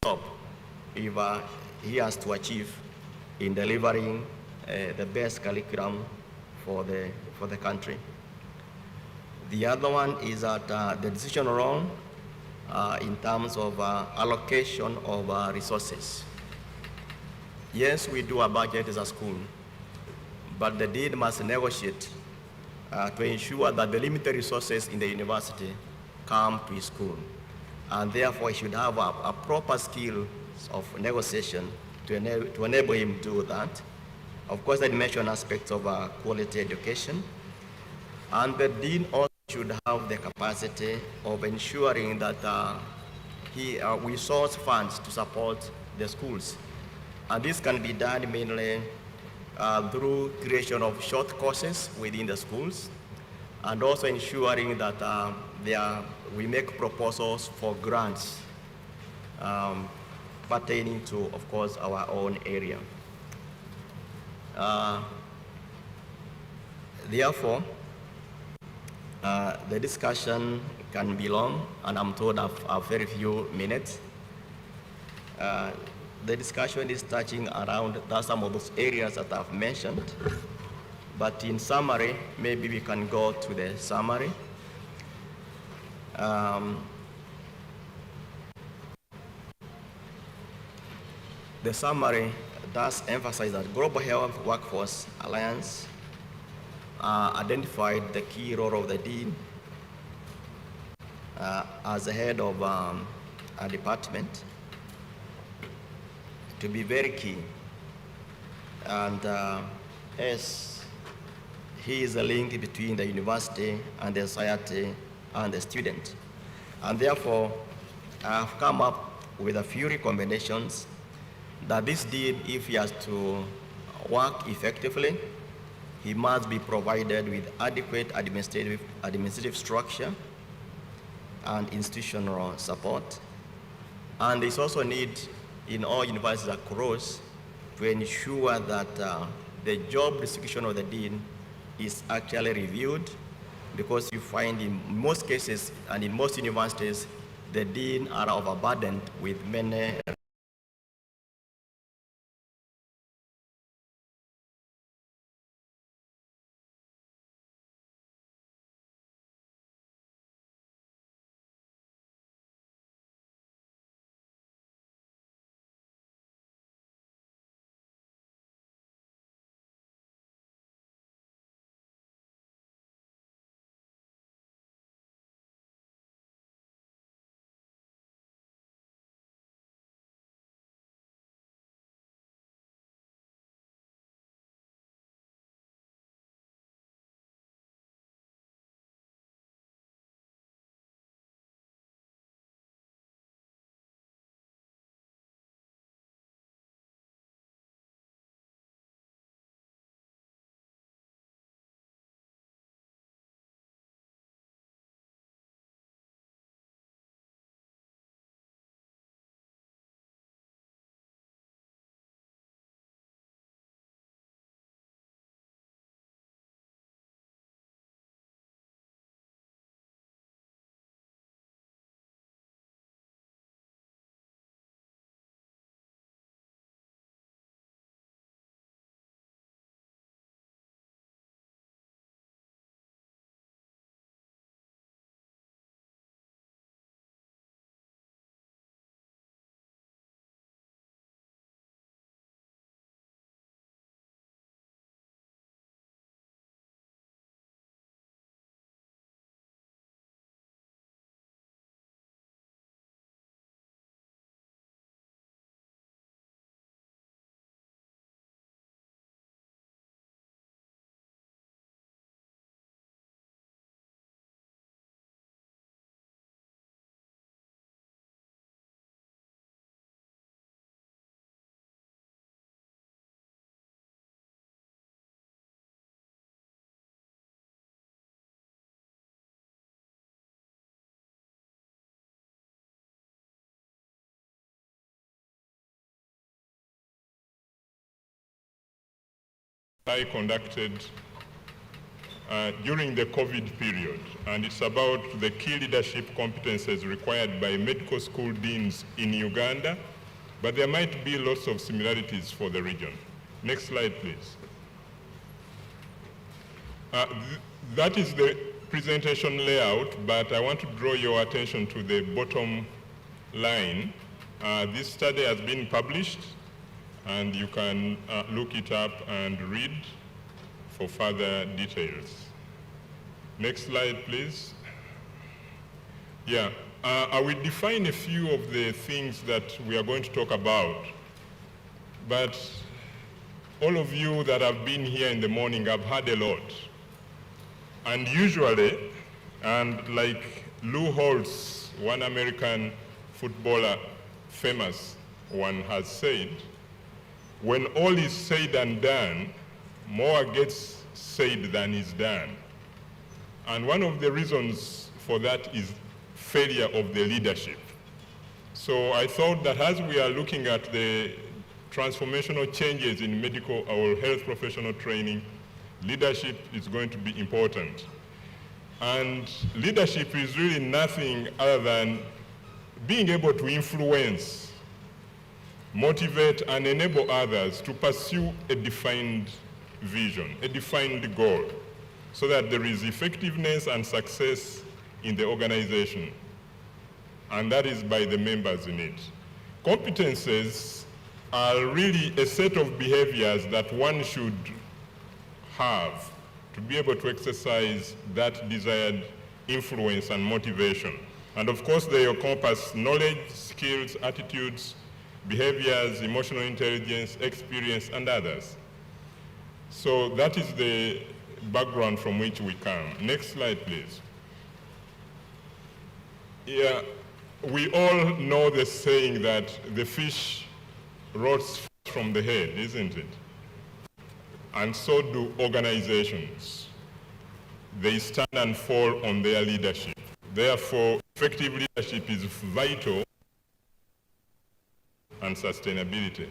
job if he has to achieve in delivering the best curriculum for the country. The other one is that the decision around in terms of allocation of resources. Yes, we do a budget as a school, but the dean must negotiate to ensure that the limited resources in the university come to his school. And therefore, he should have a proper skill of negotiation to enable him to do that. Of course, I mentioned aspects of quality education. And the dean also should have the capacity of ensuring that we source funds to support the schools. And this can be done mainly through creation of short courses within the schools, and also ensuring that we make proposals for grants pertaining to, of course, our own area. Therefore, the discussion can be long, and I'm told I have very few minutes. The discussion is touching around some of those areas that I've mentioned. But in summary, maybe we can go to the summary. The summary does emphasize that Global Health Workforce Alliance identified the key role of the dean as the head of a department to be very key. And as he is a link between the university and the society and the student. And therefore, I have come up with a few recommendations that this dean, if he has to work effectively, he must be provided with adequate administrative structure and institutional support. And there's also a need in all universities across to ensure that the job description of the dean is actually reviewed, because you find in most cases and in most universities, the dean are overburdened with many I conducted during the COVID period, and it's about the key leadership competences required by medical school deans in Uganda, but there might be lots of similarities for the region. Next slide, please. That is the presentation layout, but I want to draw your attention to the bottom line. This study has been published, and you can look it up and read for further details. Next slide, please. Yeah, I will define a few of the things that we are going to talk about, but all of you that have been here in the morning have heard a lot. And usually, and like Lou Holtz, one American footballer, famous one, has said, when all is said and done, more gets said than is done. And one of the reasons for that is failure of the leadership. So I thought that as we are looking at the transformational changes in medical or health professional training, leadership is going to be important. And leadership is really nothing other than being able to influence, motivate, and enable others to pursue a defined vision, a defined goal, so that there is effectiveness and success in the organization. And that is by the members in it. Competences are really a set of behaviors that one should have to be able to exercise that desired influence and motivation. And of course, they encompass knowledge, skills, attitudes, behaviors, emotional intelligence, experience, and others. So that is the background from which we come. Next slide, please. Yeah, we all know the saying that the fish rots from the head, isn't it? And so do organizations. They stand and fall on their leadership. Therefore, effective leadership is vital and sustainability.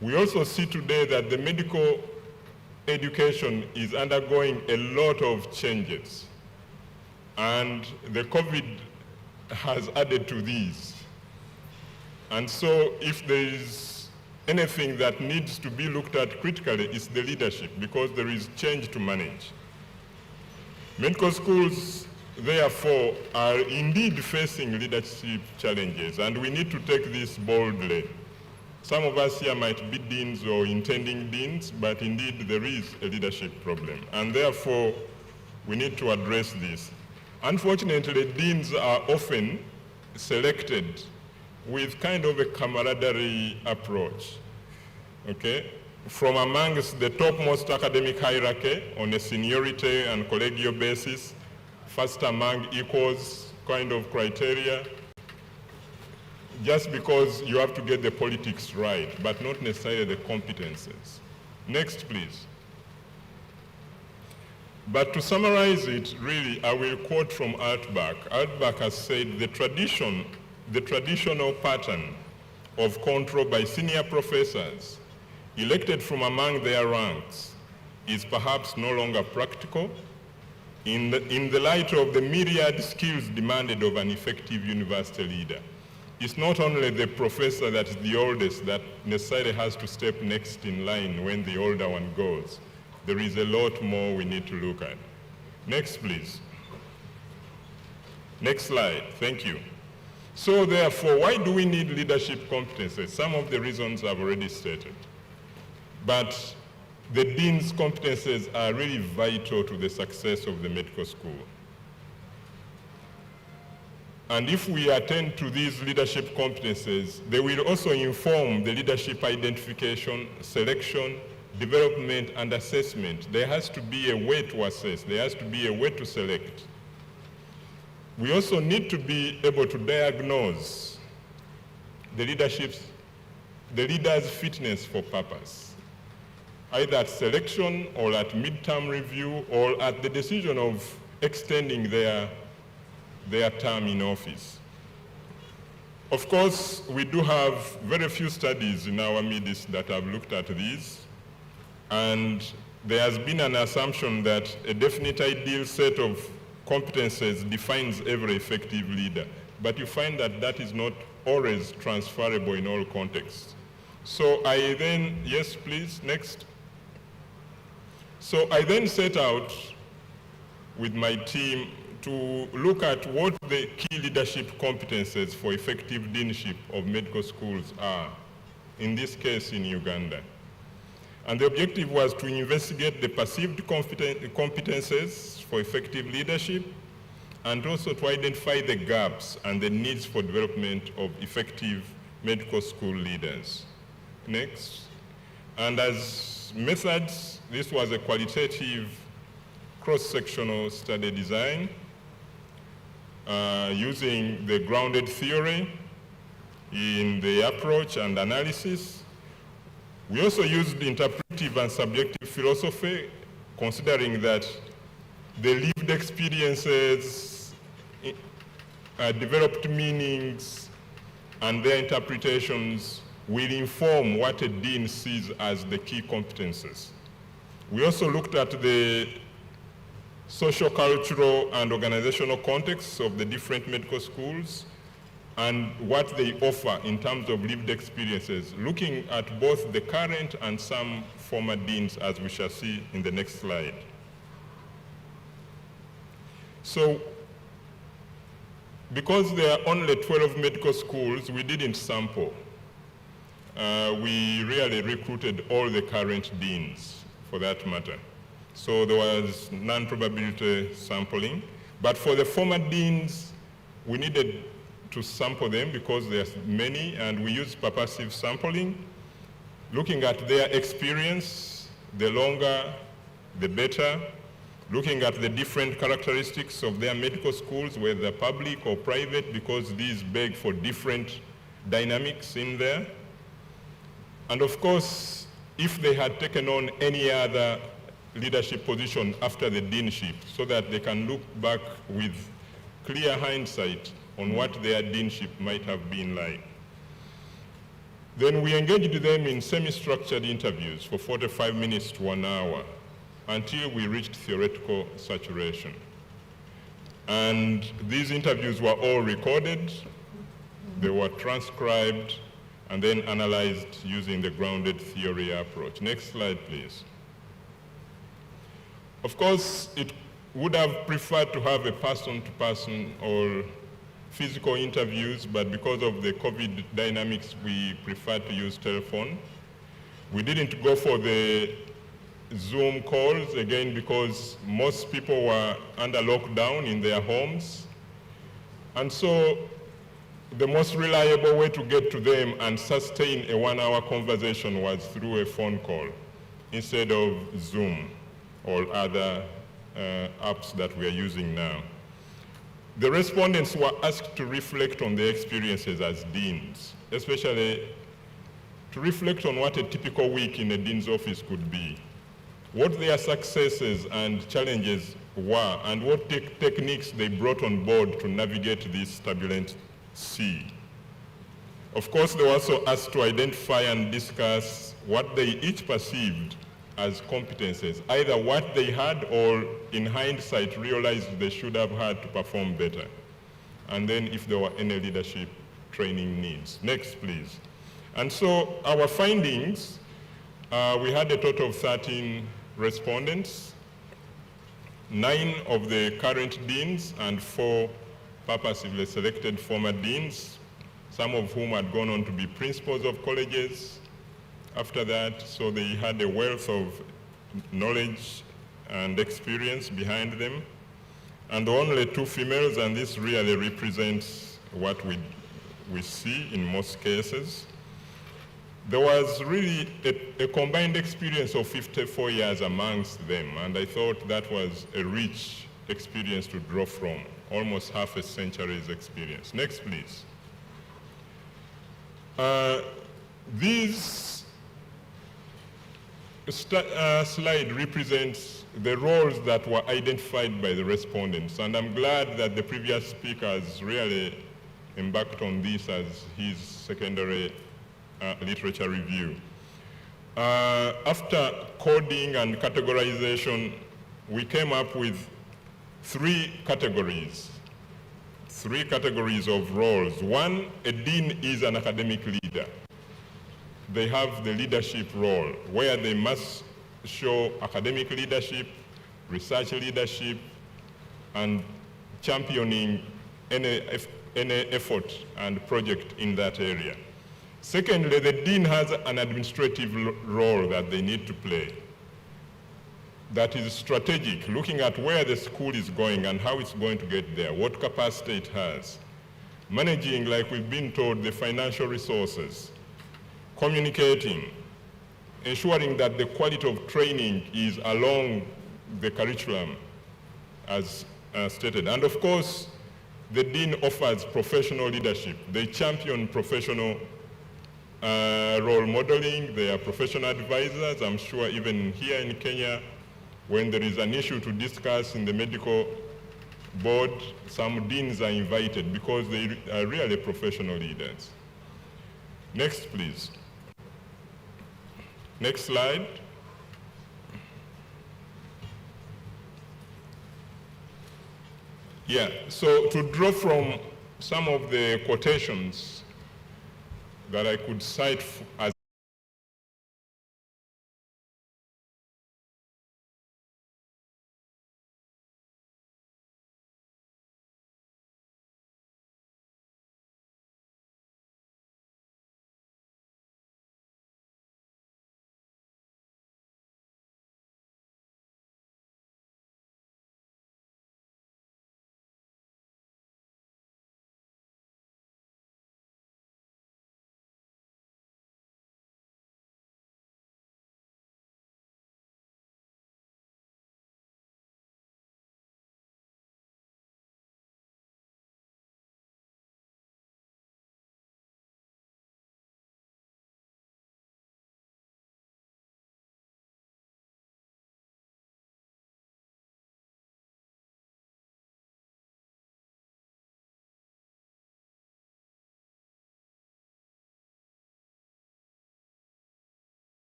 We also see today that the medical education is undergoing a lot of changes, and the COVID has added to these. And so if there is anything that needs to be looked at critically, it's the leadership, because there is change to manage. Medical schools, therefore, are indeed facing leadership challenges, and we need to take this boldly. Some of us here might be deans or intending deans, but indeed there is a leadership problem, and therefore we need to address this. Unfortunately, deans are often selected with kind of a camaraderie approach, okay? From amongst the topmost academic hierarchy on a seniority and collegial basis, first among equals kind of criteria, just because you have to get the politics right, but not necessarily the competences. Next, please. But to summarize it, really, I will quote from Altbach. Altbach has said, the traditional pattern of control by senior professors elected from among their ranks is perhaps no longer practical in the light of the myriad skills demanded of an effective university leader. It's not only the professor that is the oldest that necessarily has to step next in line when the older one goes. There is a lot more we need to look at. Next, please. Next slide, thank you. So therefore, why do we need leadership competences? Some of the reasons I've already stated. But the dean's competences are really vital to the success of the medical school. And if we attend to these leadership competences, they will also inform the leadership identification, selection, development, and assessment. There has to be a way to assess. There has to be a way to select. We also need to be able to diagnose the leader's fitness for purpose, either at selection or at midterm review or at the decision of extending their term in office. Of course, we do have very few studies in our midst that have looked at these, and there has been an assumption that a definite ideal set of competences defines every effective leader, but you find that that is not always transferable in all contexts. So I then, yes please, next. So I then set out with my team to look at what the key leadership competences for effective deanship of medical schools are, in this case in Uganda. And the objective was to investigate the perceived competences for effective leadership, and also to identify the gaps and the needs for development of effective medical school leaders. Next. And as methods, this was a qualitative cross-sectional study design using the grounded theory in the approach and analysis. We also used interpretive and subjective philosophy, considering that the lived experiences, developed meanings, and their interpretations will inform what a dean sees as the key competences. We also looked at the social, cultural, and organizational contexts of the different medical schools and what they offer in terms of lived experiences, looking at both the current and some former deans, as we shall see in the next slide. So, because there are only 12 medical schools, we didn't sample. We really recruited all the current deans, for that matter. So there was non-probability sampling. But for the former deans, we needed to sample them because there's many, and we used purposive sampling, looking at their experience, the longer, the better, looking at the different characteristics of their medical schools, whether public or private, because these beg for different dynamics in there. And of course, if they had taken on any other leadership position after the deanship, so that they can look back with clear hindsight on what their deanship might have been like. Then we engaged them in semi-structured interviews for 45 minutes to 1 hour until we reached theoretical saturation. And these interviews were all recorded, they were transcribed, and then analyzed using the grounded theory approach. Next slide, please. Of course, it would have preferred to have a person-to-person or physical interviews, but because of the COVID dynamics, we preferred to use telephone. We didn't go for the Zoom calls, again, because most people were under lockdown in their homes. And so the most reliable way to get to them and sustain a 1-hour conversation was through a phone call instead of Zoom or other apps that we are using now. The respondents were asked to reflect on their experiences as deans, especially to reflect on what a typical week in a dean's office could be, what their successes and challenges were, and what techniques they brought on board to navigate this turbulent sea. Of course, they were also asked to identify and discuss what they each perceived as competences, either what they had or in hindsight realized they should have had to perform better. And then if there were any leadership training needs. Next, please. And so our findings, we had a total of 13 respondents, 9 of the current deans and 4 purposely selected former deans, some of whom had gone on to be principals of colleges after that, so they had a wealth of knowledge and experience behind them. And only 2 females, and this really represents what we see in most cases. There was really a combined experience of 54 years amongst them, and I thought that was a rich experience to draw from, almost half a century's experience. Next, please. This slide represents the roles that were identified by the respondents, and I'm glad that the previous speakers really embarked on this as his secondary literature review. After coding and categorization, we came up with three categories of roles. One, a dean is an academic leader. They have the leadership role where they must show academic leadership, research leadership, and championing any effort and project in that area. Secondly, the dean has an administrative role that they need to play that is strategic, looking at where the school is going and how it's going to get there, what capacity it has. Managing, like we've been told, the financial resources. Communicating, ensuring that the quality of training is along the curriculum as stated. And of course, the dean offers professional leadership. They champion professional role modeling. They are professional advisors. I'm sure even here in Kenya, when there is an issue to discuss in the medical board, some deans are invited because they are really professional leaders. Next, please. Next slide. Yeah, so to draw from some of the quotations that I could cite as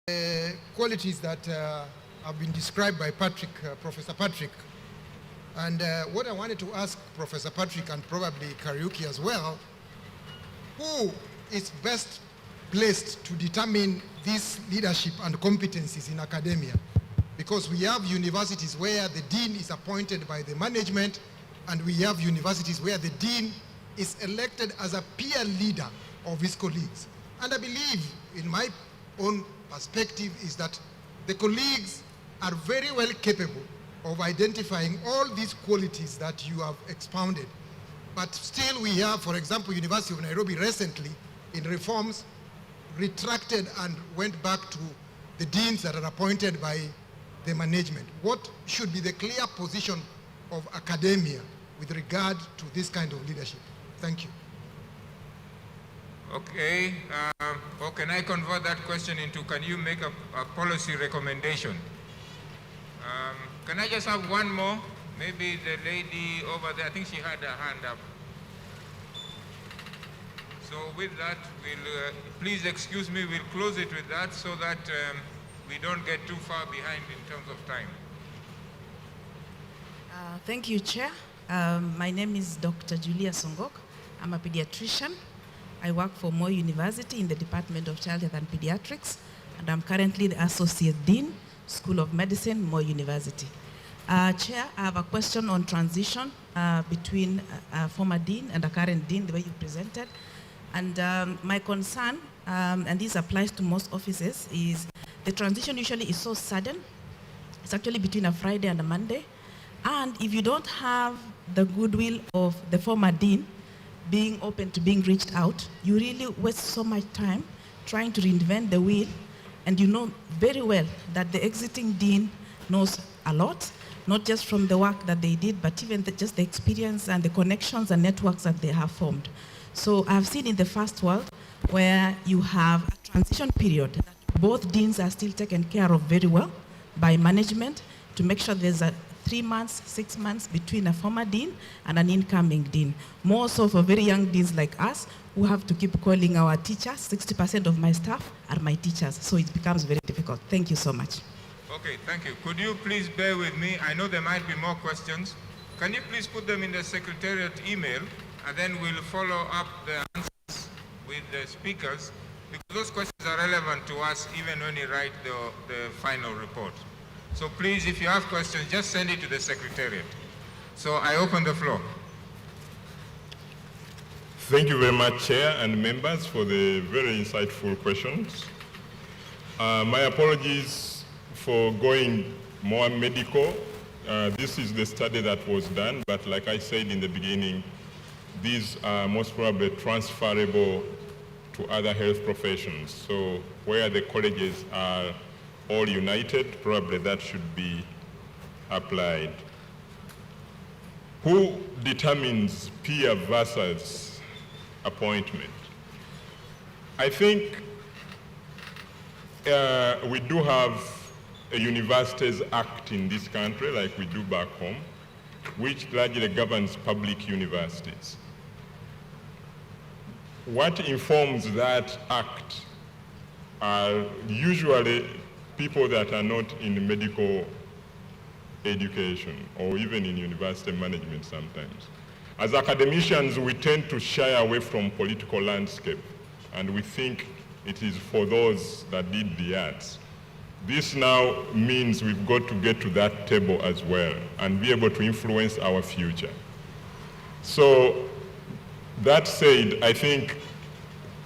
Qualities that have been described by Patrick, Professor Patrick. And what I wanted to ask Professor Patrick, and probably Kariuki as well, who is best placed to determine these leadership and competencies in academia? Because we have universities where the dean is appointed by the management, and we have universities where the dean is elected as a peer leader of his colleagues. And I believe, in my own perspective, is that the colleagues are very well capable of identifying all these qualities that you have expounded. But still we have, for example, University of Nairobi recently, in reforms, retracted and went back to the deans that are appointed by the management. What should be the clear position of academia with regard to this kind of leadership? Thank you. Okay, or can I convert that question into, can you make a policy recommendation? Can I just have one more? Maybe the lady over there, I think she had her hand up. So with that, we'll, please excuse me, we'll close it with that so that we don't get too far behind in terms of time. Thank you, Chair. My name is Dr. Julia Songok. I'm a pediatrician. I work for Moi University in the Department of Child Health and Pediatrics, and I'm currently the Associate Dean, School of Medicine, Moi University. Chair, I have a question on transition between a former dean and a current dean, the way you presented. And my concern, and this applies to most offices, is the transition usually is so sudden. It's actually between a Friday and a Monday. And if you don't have the goodwill of the former dean being open to being reached out, you really waste so much time trying to reinvent the wheel. And you know very well that the exiting dean knows a lot, not just from the work that they did, but even just the experience and the connections and networks that they have formed. So I've seen in the first world where you have a transition period that both deans are still taken care of very well by management to make sure there's a 3 months, 6 months between a former dean and an incoming dean. More so for very young deans like us who have to keep calling our teachers. 60% of my staff are my teachers, so it becomes very difficult. Thank you so much. Okay, thank you. Could you please bear with me? I know there might be more questions. Can you please put them in the Secretariat email, and then we'll follow up the answers with the speakers, because those questions are relevant to us even when we write the final report. So please, if you have questions, just send it to the Secretariat. So I open the floor. Thank you very much, Chair and members, for the very insightful questions. My apologies for going more medical. This is the study that was done, but like I said in the beginning, these are most probably transferable to other health professions. So where the colleges are all united, probably that should be applied. Who determines peer versus appointment? I think we do have a Universities Act in this country, like we do back home, which largely governs public universities. What informs that act are usually people that are not in medical education or even in university management sometimes. As academicians, we tend to shy away from political landscape, and we think it is for those that did the arts. This now means we've got to get to that table as well and be able to influence our future. So that said, I think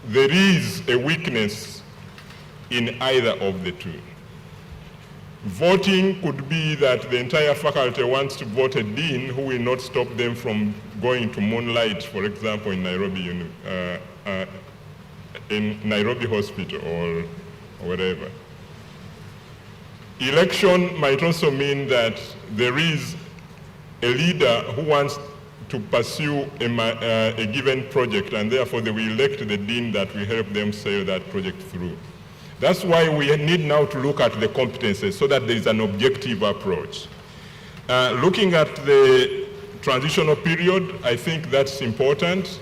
there is a weakness in either of the two. Voting could be that the entire faculty wants to vote a dean who will not stop them from going to moonlight, for example, in Nairobi Hospital or whatever. Election might also mean that there is a leader who wants to pursue a given project, and therefore they will elect the dean that will help them sail that project through. That's why we need now to look at the competences so that there is an objective approach. Looking at the transitional period, I think that's important.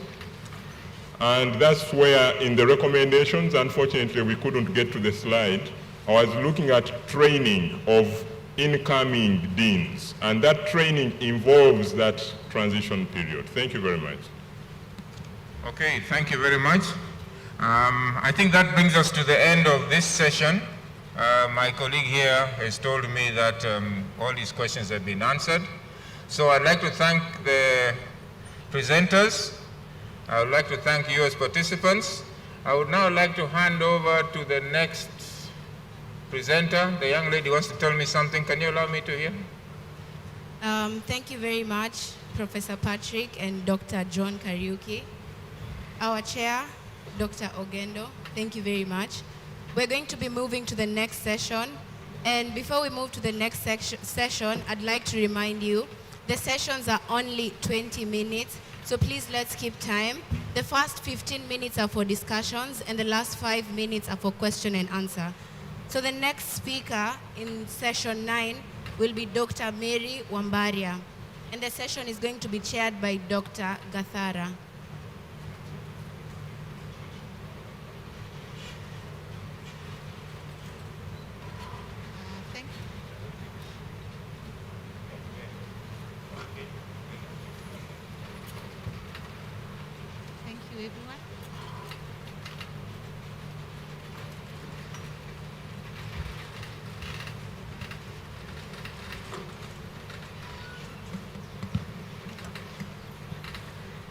And that's where in the recommendations, unfortunately, we couldn't get to the slide, I was looking at training of incoming deans, and that training involves that transition period. Thank you very much. Okay, thank you very much. I think that brings us to the end of this session. My colleague here has told me that all these questions have been answered. So I'd like to thank the presenters. I would like to thank you as participants. I would now like to hand over to the next presenter. The young lady wants to tell me something. Can you allow me to hear? Thank you very much, Professor Patrick and Dr. John Kariuki. Our chair, Dr. Ogendo, thank you very much. We're going to be moving to the next session. And before we move to the next session, I'd like to remind you, the sessions are only 20 minutes, so please let's keep time. The first 15 minutes are for discussions, and the last 5 minutes are for question and answer. So the next speaker in session 9 will be Dr. Mary Wambaria, and the session is going to be chaired by Dr. Gathara. Thank you, everyone.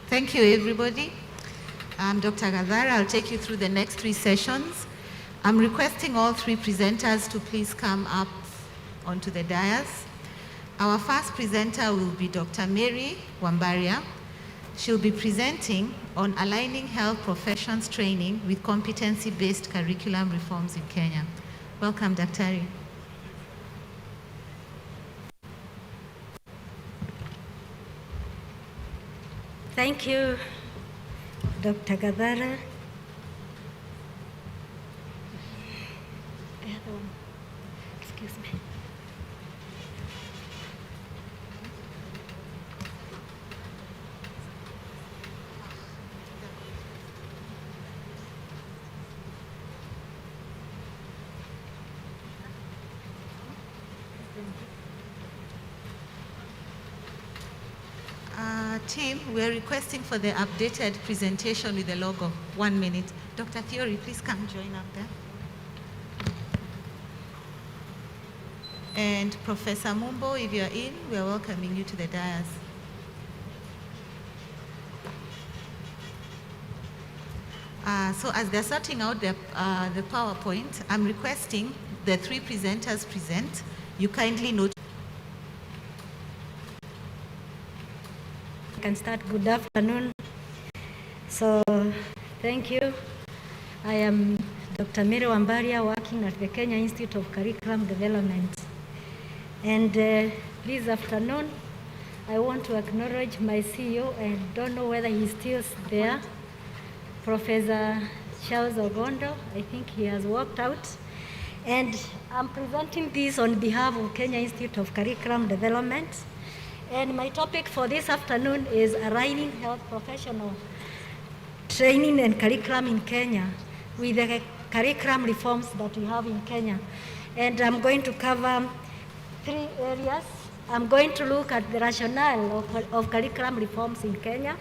Thank you, everybody. I'm Dr. Gadara. I'll take you through the next 3 sessions. I'm requesting all 3 presenters to please come up onto the dais. Our first presenter will be Dr. Mary Wambaria. She'll be presenting on aligning health professions training with competency-based curriculum reforms in Kenya. Welcome, Dr. Thank you, Dr. Gadara. Excuse me. Team, we're requesting for the updated presentation with the logo. 1 minute. Dr. Theory, please come join up there. And Professor Mumbo, if you're in, we're welcoming you to the dais. So as they're sorting out the PowerPoint, I'm requesting the 3 presenters present. You kindly note. Can start. Good afternoon. So, thank you. I am Dr. Mary Wambaria, working at the Kenya Institute of Curriculum Development. And this afternoon, I want to acknowledge my CEO, and don't know whether he's still there, Professor Charles Ogondo. I think he has walked out. And I'm presenting this on behalf of Kenya Institute of Curriculum Development. And my topic for this afternoon is aligning health professional training and curriculum in Kenya with the curriculum reforms that we have in Kenya. And I'm going to cover 3 areas. I'm going to look at the rationale of curriculum reforms in Kenya.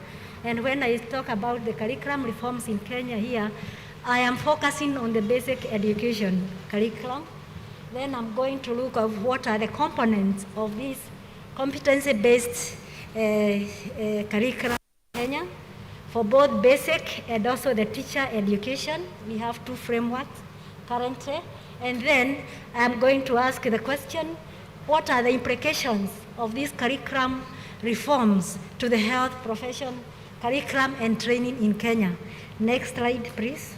And when I talk about the curriculum reforms in Kenya here, I am focusing on the basic education curriculum. Then I'm going to look at what are the components of this competency-based curriculum in Kenya for both basic and also the teacher education. We have 2 frameworks currently. And then I'm going to ask the question, what are the implications of these curriculum reforms to the health profession curriculum and training in Kenya? Next slide, please.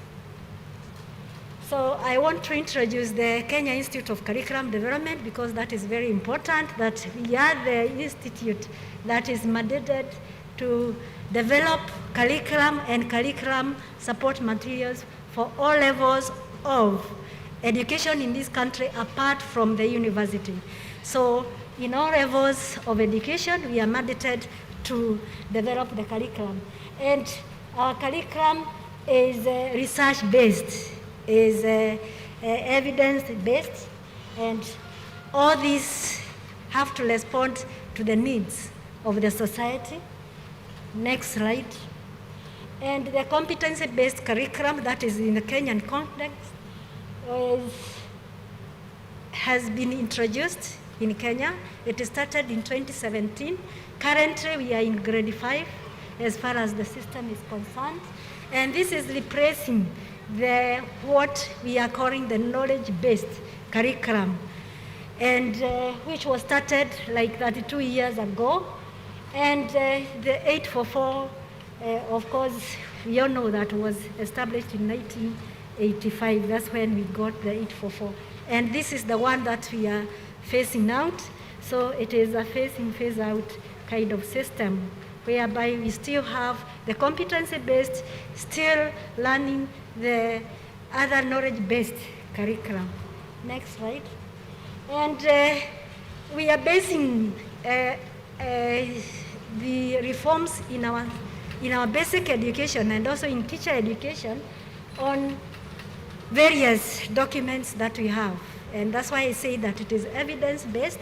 So I want to introduce the Kenya Institute of Curriculum Development because that is very important, that we are the institute that is mandated to develop curriculum and curriculum support materials for all levels of education in this country apart from the university. So in all levels of education, we are mandated to develop the curriculum. And our curriculum is research-based, is evidence-based, and all these have to respond to the needs of the society. Next slide. And the competency-based curriculum that is in the Kenyan context has been introduced in Kenya. It started in 2017. Currently, we are in grade 5 as far as the system is concerned. And this is replacing what we are calling the knowledge-based curriculum, and which was started like 32 years ago. And the 844, of course, we all know that was established in 1985. That's when we got the 844. And this is the one that we are phasing out. So it is a phase out kind of system, whereby we still have the competency-based, still learning the other knowledge-based curriculum. Next slide. And we are basing the reforms in our basic education and also in teacher education on various documents that we have. And that's why I say that it is evidence-based.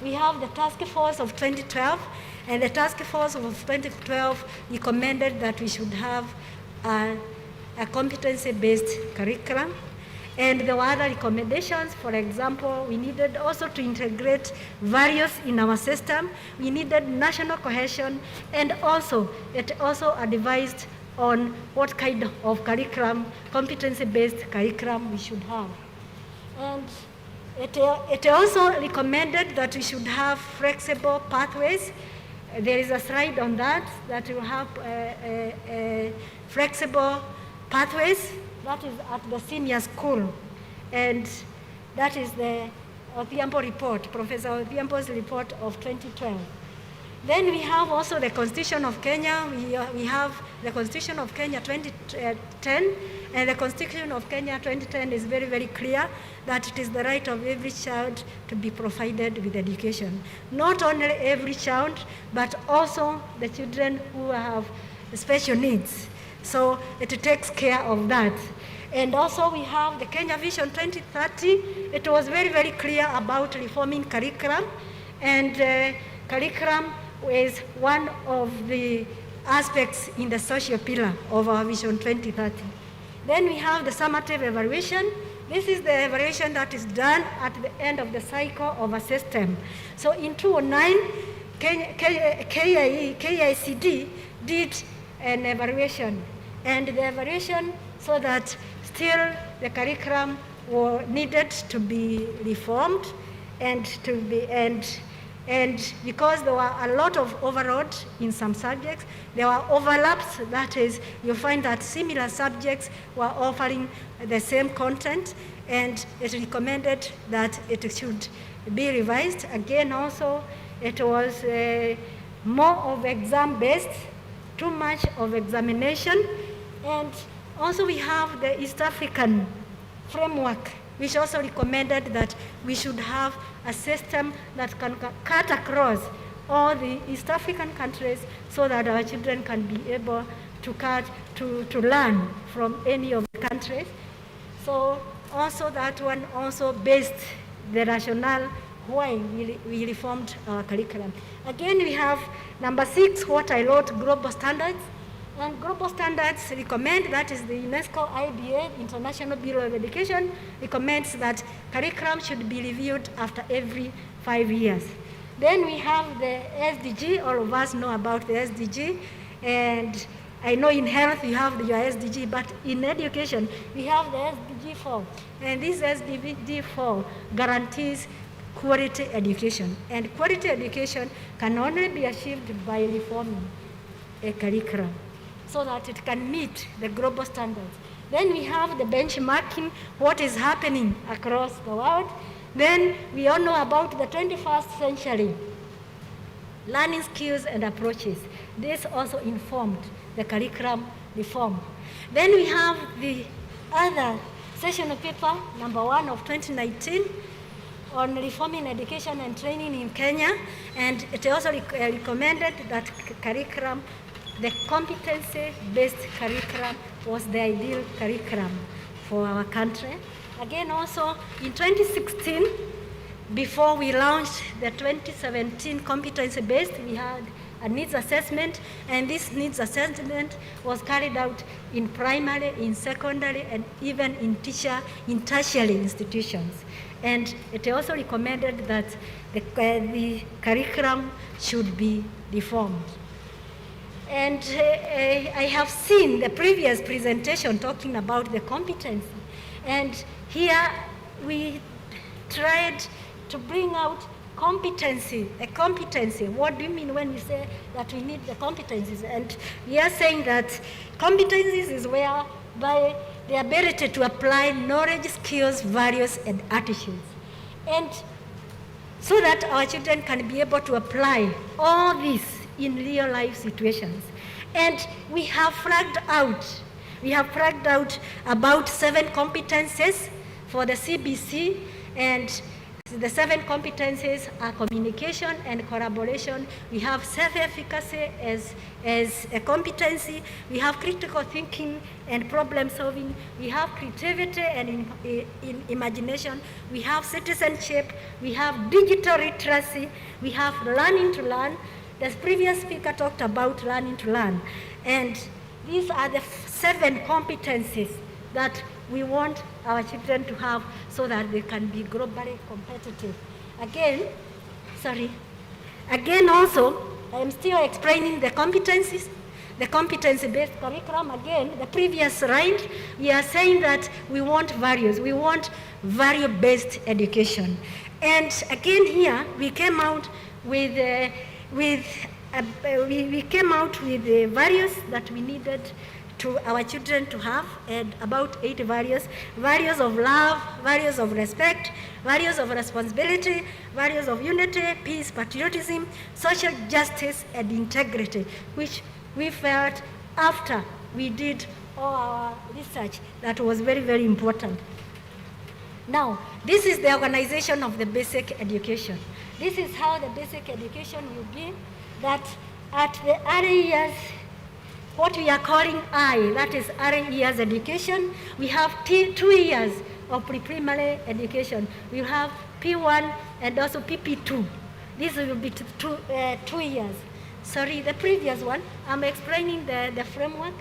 We have the task force of 2012, and the task force of 2012 recommended that we should have a competency-based curriculum. And there were other recommendations. For example, we needed also to integrate values in our system. We needed national cohesion, and also it also advised on what kind of curriculum, competency-based curriculum we should have. And it also recommended that we should have flexible pathways. There is a slide on that will have flexible pathways. That is at the senior school. And that is the Odhiambo report, Professor Odhiambo's report of 2012. Then we have also the Constitution of Kenya. We have the Constitution of Kenya 2010, and the Constitution of Kenya 2010 is very, very clear that it is the right of every child to be provided with education. Not only every child, but also the children who have special needs. So it takes care of that. And also we have the Kenya Vision 2030. It was very, very clear about reforming curriculum, and curriculum is one of the aspects in the social pillar of our Vision 2030. Then we have the summative evaluation. This is the evaluation that is done at the end of the cycle of a system. So in 2009, KICD did an evaluation, and the evaluation so that still the curriculum needed to be reformed and because there were a lot of overload in some subjects, there were overlaps. That is, you find that similar subjects were offering the same content, and it recommended that it should be revised. Again, also, it was more of exam-based, too much of examination. And also we have the East African framework, which also recommended that we should have a system that can cut across all the East African countries so that our children can be able to learn from any of the countries. So also that one also based the rationale why we reformed our curriculum. Again, we have number 6, what I wrote, global standards. And global standards recommend, that is the UNESCO IBA, International Bureau of Education, recommends that curriculum should be reviewed after every 5 years. Then we have the SDG, all of us know about the SDG, and I know in health you have your SDG, but in education we have the SDG 4, and this SDG 4 guarantees quality education, and quality education can only be achieved by reforming a curriculum so that it can meet the global standards. Then we have the benchmarking, what is happening across the world. Then we all know about the 21st century learning skills and approaches. This also informed the curriculum reform. Then we have the other sessional paper, number 1 of 2019, on reforming education and training in Kenya, and it also recommended that curriculum, the competency-based curriculum was the ideal curriculum for our country. again also in 2016, before we launched the 2017 competency-based, we had a needs assessment, and this needs assessment was carried out in primary, in secondary, and even in tertiary institutions. And it also recommended that the curriculum should be reformed. And I have seen the previous presentation talking about the competency. And here we tried to bring out competency, a competency. What do you mean when you say that we need the competencies? And we are saying that competencies is where by the ability to apply knowledge, skills, values, and attitudes. And so that our children can be able to apply all this in real life situations. And we have flagged out about 7 competences for the CBC, and the 7 competencies are communication and collaboration. We have self-efficacy as a competency. We have critical thinking and problem solving. We have creativity and in imagination. We have citizenship. We have digital literacy. We have learning to learn. The previous speaker talked about learning to learn. And these are the 7 competencies that we want our children to have so that they can be globally competitive. Again also, I'm still explaining the competencies, the competency-based curriculum. Again, the previous slide, we are saying that we want values. We want value-based education. And again here, we came out with the values that we needed to our children to have, and about 8 values. Values of love, values of respect, values of responsibility, values of unity, peace, patriotism, social justice, and integrity, which we felt after we did all our research that was very, very important. Now, this is the organization of the basic education. This is how the basic education will be, that at the early years, what we are calling I, that is early years education, we have 2 years of pre-primary education. We have P1 and also PP2. This will be 2 years. Sorry, the previous one, I'm explaining the framework.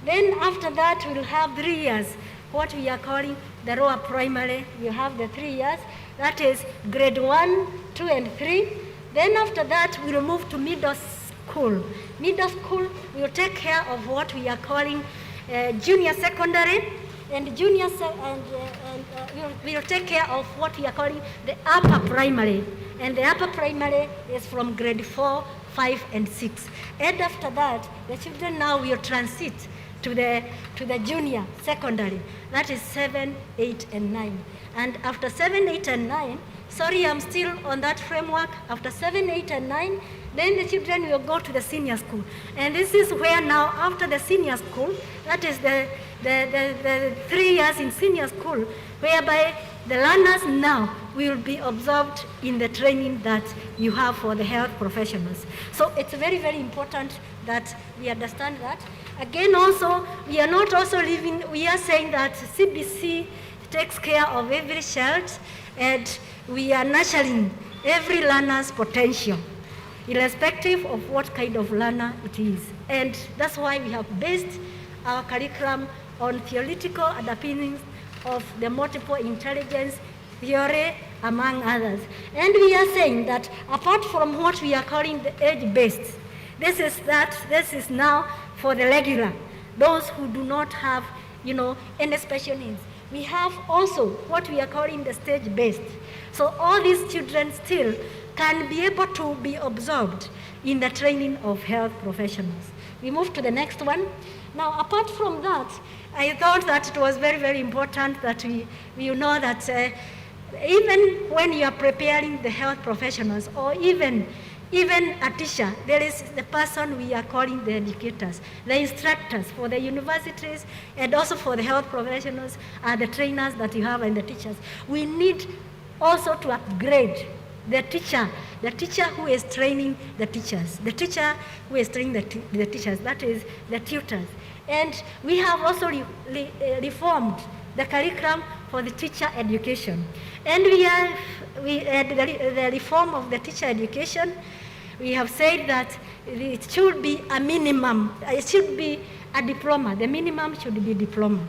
Then after that, we'll have 3 years, what we are calling the lower primary. You have the 3 years, that is grade 1, 2, and 3. Then after that, we'll move to middle school. Middle school will take care of what we are calling junior secondary, and we'll take care of what we are calling the upper primary. And the upper primary is from grade 4, 5, and 6. And after that, the children now will transit to the junior secondary. That is 7, 8, and 9. And after 7, 8, and 9, sorry, I'm still on that framework. After 7, 8, and 9, then the children will go to the senior school. And this is where now, after the senior school, that is the 3 years in senior school, whereby the learners now will be absorbed in the training that you have for the health professionals. So it's very, very important that we understand that. Again, also, we are not also leaving, we are saying that CBC takes care of every child, and we are nurturing every learner's potential, irrespective of what kind of learner it is. And that's why we have based our curriculum on theoretical underpinnings of the multiple intelligence theory, among others. And we are saying that apart from what we are calling the age-based, this is now for the regular, those who do not have, any special needs. We have also what we are calling the stage-based. So all these children still can be able to be absorbed in the training of health professionals. We move to the next one. Now, apart from that, I thought that it was very, very important that we know that even when you are preparing the health professionals, or even a teacher, there is the person we are calling the educators, the instructors for the universities, and also for the health professionals are the trainers that you have and the teachers. We need also to upgrade the teacher who is training the teachers, the teacher who is training the teachers, that is the tutors. And we have also reformed the curriculum for the teacher education. And the reform of the teacher education, we have said that it should be a minimum, it should be a diploma. The minimum should be diploma.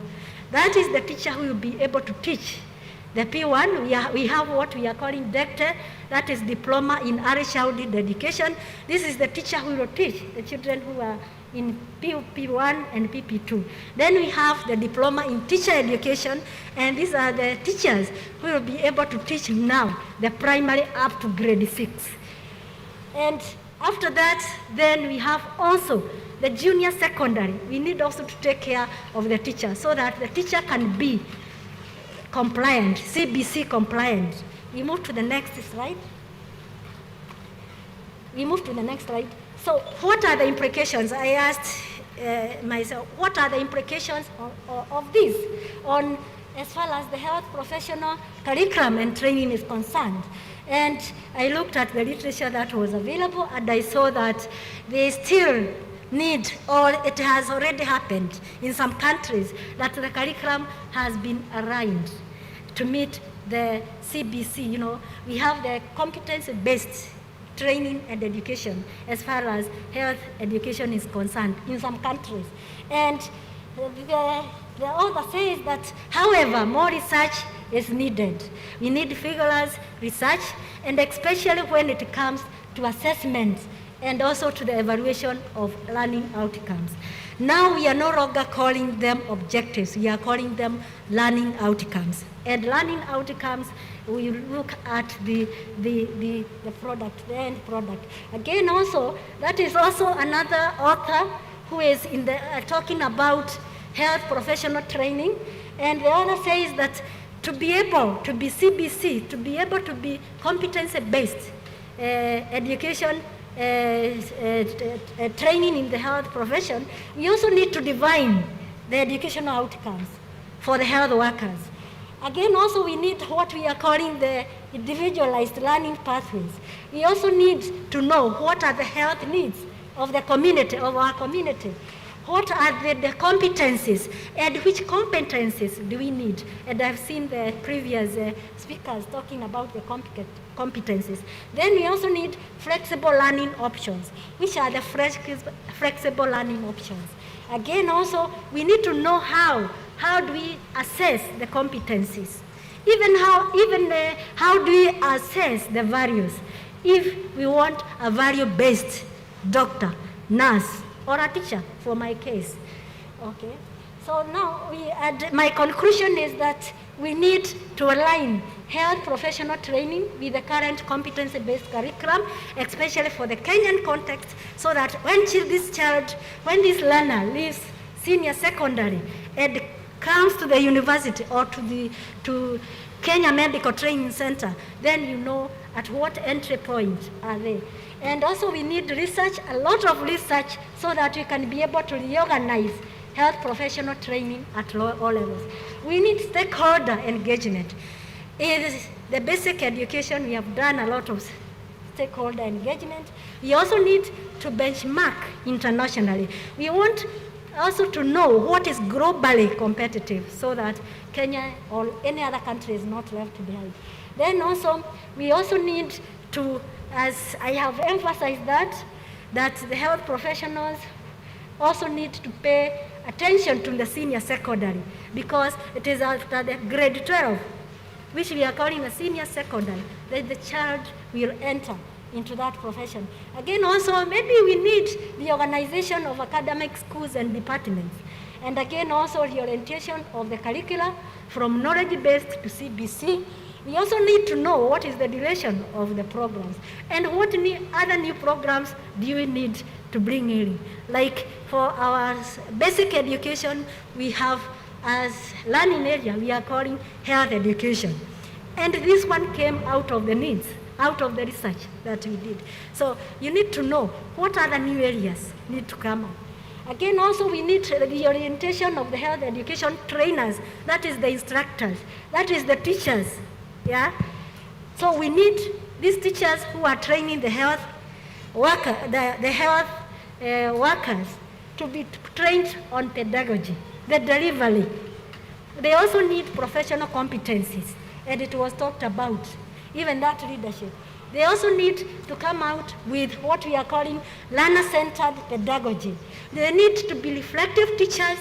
That is the teacher who will be able to teach. The P1, we have what we are calling DECTE, that is Diploma in Early Childhood Education. This is the teacher who will teach the children who are in P1 and PP2. Then we have the Diploma in Teacher Education, and these are the teachers who will be able to teach now the primary up to grade 6. And after that, then we have also the junior secondary. We need also to take care of the teacher so that the teacher can be compliant, CBC compliant. We move to the next slide. So what are the implications? I asked myself, what are the implications of this on as far as the health professional curriculum and training is concerned? And I looked at the literature that was available, and I saw that they still need, or it has already happened in some countries, that the curriculum has been aligned to meet the CBC. You know, we have the competency-based training and education as far as health education is concerned in some countries. And the author says that, however, more research is needed. We need vigorous research, and especially when it comes to assessment and also to the evaluation of learning outcomes. Now we are no longer calling them objectives, we are calling them learning outcomes. And learning outcomes, we look at the product, the end product. Again also, that is also another author who is in the talking about health professional training, and the author says that to be able to be CBC, to be able to be competency-based education, training in the health profession, we also need to define the educational outcomes for the health workers. Again, also we need what we are calling the individualized learning pathways. We also need to know what are the health needs of the community, of our community. What are the competencies, and which competencies do we need? And I've seen the previous speakers talking about the competencies. Then we also need flexible learning options. Which are the flexible learning options? Again, also, we need to know how do we assess the competencies? Even how do we assess the values? If we want a value-based doctor, nurse, or a teacher, for my case. Okay. So now my conclusion is that we need to align health professional training with the current competency-based curriculum, especially for the Kenyan context, so that when this learner leaves senior secondary and comes to the university or to Kenya Medical Training Center, then you know at what entry point are they. And also we need research, a lot of research, so that we can be able to reorganize health professional training at all levels. We need stakeholder engagement. In the basic education, we have done a lot of stakeholder engagement. We also need to benchmark internationally. We want also to know what is globally competitive, so that Kenya or any other country is not left behind. Then also, we also need to, as I have emphasized that the health professionals also need to pay attention to the senior secondary, because it is after the grade 12, which we are calling a senior secondary, that the child will enter into that profession. Again, also, maybe we need the organization of academic schools and departments. And again, also the orientation of the curricula from knowledge-based to CBC. We also need to know what is the duration of the programs, and what other new programs do we need to bring in. Like for our basic education, we have as learning area, we are calling health education. And this one came out of the needs, out of the research that we did. So you need to know what other new areas need to come up. Again, also we need the orientation of the health education trainers, that is the instructors, that is the teachers. Yeah, so we need these teachers who are training the health worker, the health workers, to be trained on pedagogy, the delivery. They also need professional competencies, and it was talked about, even that leadership. They also need to come out with what we are calling learner-centered pedagogy. They need to be reflective teachers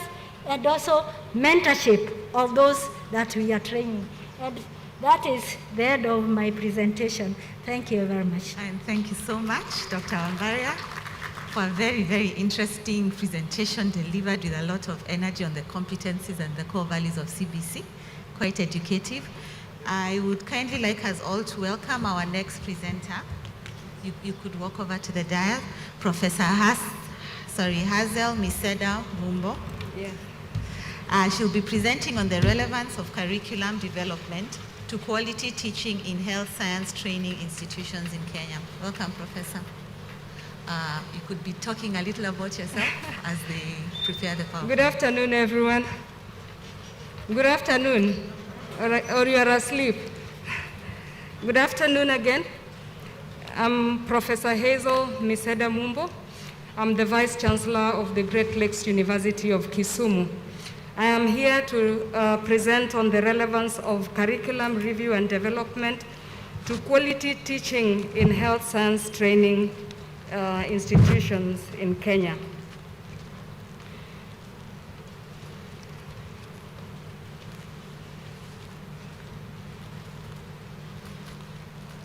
and also mentorship of those that we are training. And that is the end of my presentation. Thank you very much. And thank you so much, Dr. Wambaria, for a very, very interesting presentation delivered with a lot of energy on the competencies and the core values of CBC. Quite educative. I would kindly like us all to welcome our next presenter. You could walk over to the dais. Professor Hazel Miseda Mumbo. Yeah. She'll be presenting on the relevance of curriculum development to quality teaching in health science training institutions in Kenya. Welcome, Professor. You could be talking a little about yourself as they prepare the PowerPoint. Good afternoon, everyone. Good afternoon, or you are asleep. Good afternoon again. I'm Professor Hazel Miseda Mumbo. I'm the Vice Chancellor of the Great Lakes University of Kisumu. I am here to present on the relevance of curriculum review and development to quality teaching in health science training institutions in Kenya.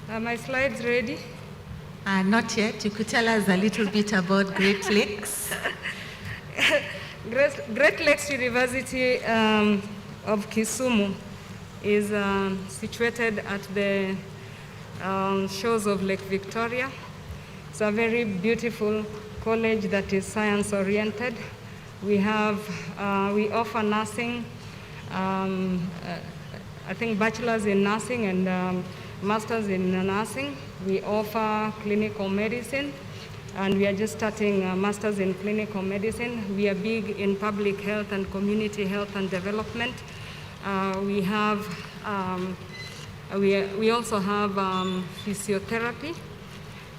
Are my slides ready? Not yet. You could tell us a little bit about Great Lakes. Great Lakes University of Kisumu is situated at the shores of Lake Victoria. It's a very beautiful college that is science-oriented. We offer nursing, I think bachelor's in nursing and master's in nursing. We offer clinical medicine, and we are just starting a master's in clinical medicine. We are big in public health and community health and development. We also have physiotherapy,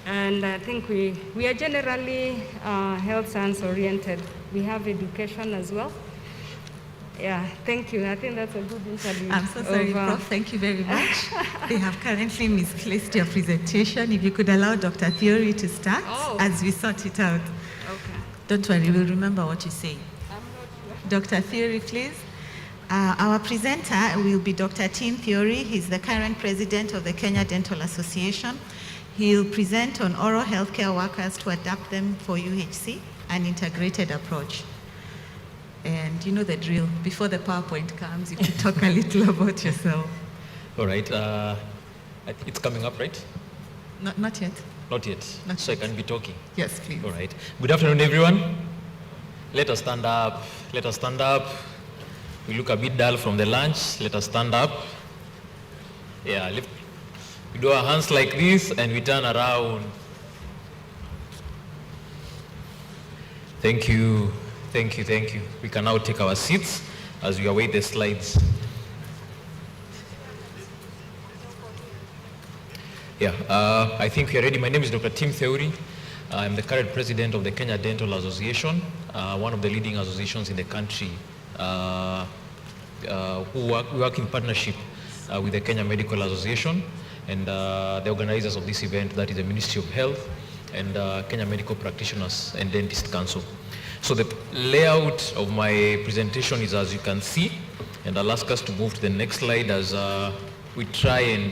and I think we are generally health science oriented. We have education as well. Yeah, thank you. I think that's a good interview. I'm so sorry, Prof. Thank you very much. They have currently misplaced your presentation. If you could allow Dr. Theory to start as we sort it out. Okay. Don't worry, we'll remember what you say. I'm not sure. Dr. Theory, please. Our presenter will be Dr. Tim Theory. He's the current president of the Kenya Dental Association. He'll present on oral healthcare workers to adapt them for UHC, an integrated approach. And you know the drill. Before the PowerPoint comes, you can talk a little about yourself. All right. It's coming up, right? Not yet. Not yet. Not so yet. I can be talking. Yes, please. All right. Good afternoon, everyone. Let us stand up. Let us stand up. We look a bit dull from the lunch. Let us stand up. Yeah. We do our hands like this, and we turn around. Thank you. Thank you, thank you. We can now take our seats as we await the slides. Yeah, I think we are ready. My name is Dr. Tim Theory. I'm the current president of the Kenya Dental Association, one of the leading associations in the country we work in partnership with the Kenya Medical Association and the organizers of this event, that is the Ministry of Health and Kenya Medical Practitioners and Dentist Council. So the layout of my presentation is as you can see, and I'll ask us to move to the next slide as we try and,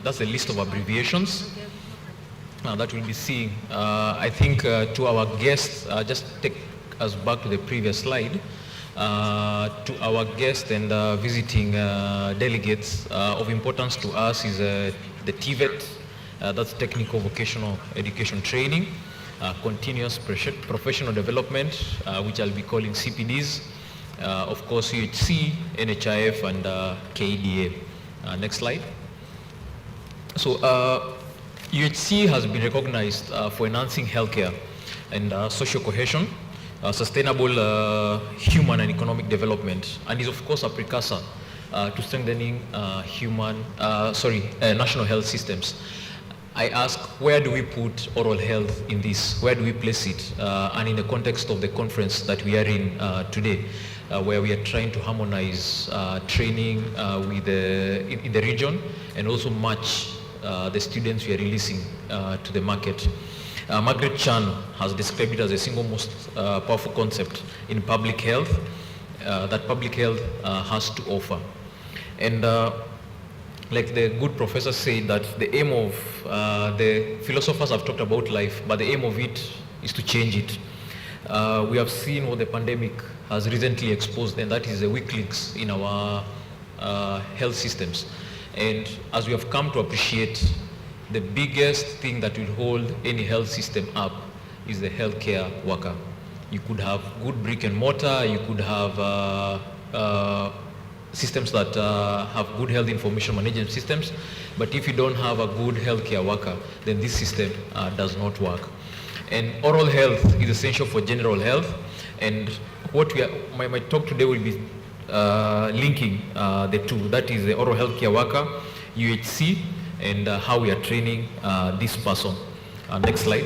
that's a list of abbreviations that we'll be seeing. I think to our guests, just take us back to the previous slide, to our guests and visiting delegates, of importance to us is the TVET, that's Technical Vocational Education Training, continuous professional development, which I'll be calling CPDs, of course UHC, NHIF, and KEDA. Next slide. So UHC has been recognized for enhancing healthcare and social cohesion, sustainable human and economic development, and is of course a precursor to strengthening national health systems. I ask, where do we put oral health in this? Where do we place it? And in the context of the conference that we are in today, where we are trying to harmonize training in the region and also match the students we are releasing to the market. Margaret Chan has described it as the single most powerful concept in public health that public health has to offer. And like the good professor said, that the aim of the philosophers have talked about life, but the aim of it is to change it. We have seen what the pandemic has recently exposed, and that is the weak links in our health systems. And as we have come to appreciate, the biggest thing that will hold any health system up is the healthcare worker. You could have good brick and mortar, you could have systems that have good health information management systems, but if you don't have a good healthcare worker, then this system does not work. And oral health is essential for general health, and what my talk today will be linking the two. That is the oral healthcare worker, UHC, and how we are training this person. Next slide.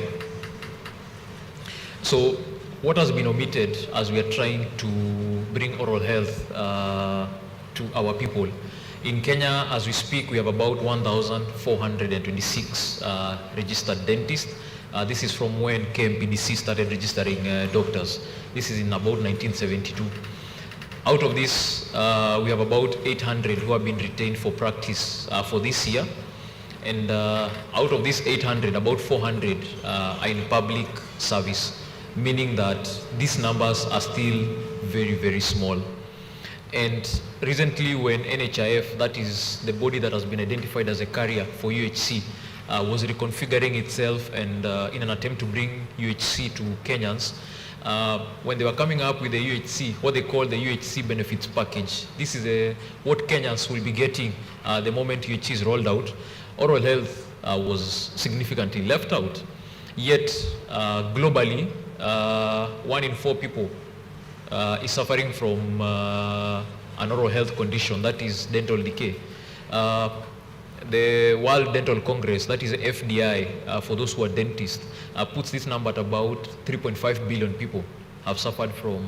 So what has been omitted as we are trying to bring oral health to our people? In Kenya, as we speak, we have about 1,426 registered dentists. This is from when KMPDC started registering doctors. This is in about 1972. Out of this, we have about 800 who have been retained for practice for this year. And out of these 800, about 400 are in public service, meaning that these numbers are still very, very small. And recently when NHIF, that is the body that has been identified as a carrier for UHC, was reconfiguring itself and in an attempt to bring UHC to Kenyans, when they were coming up with the UHC, what they call the UHC benefits package, this is what Kenyans will be getting the moment UHC is rolled out. Oral health was significantly left out. Yet globally, 1 in 4 people is suffering from an oral health condition, that is dental decay. The World Dental Congress, that is FDI, for those who are dentists, puts this number at about 3.5 billion people have suffered from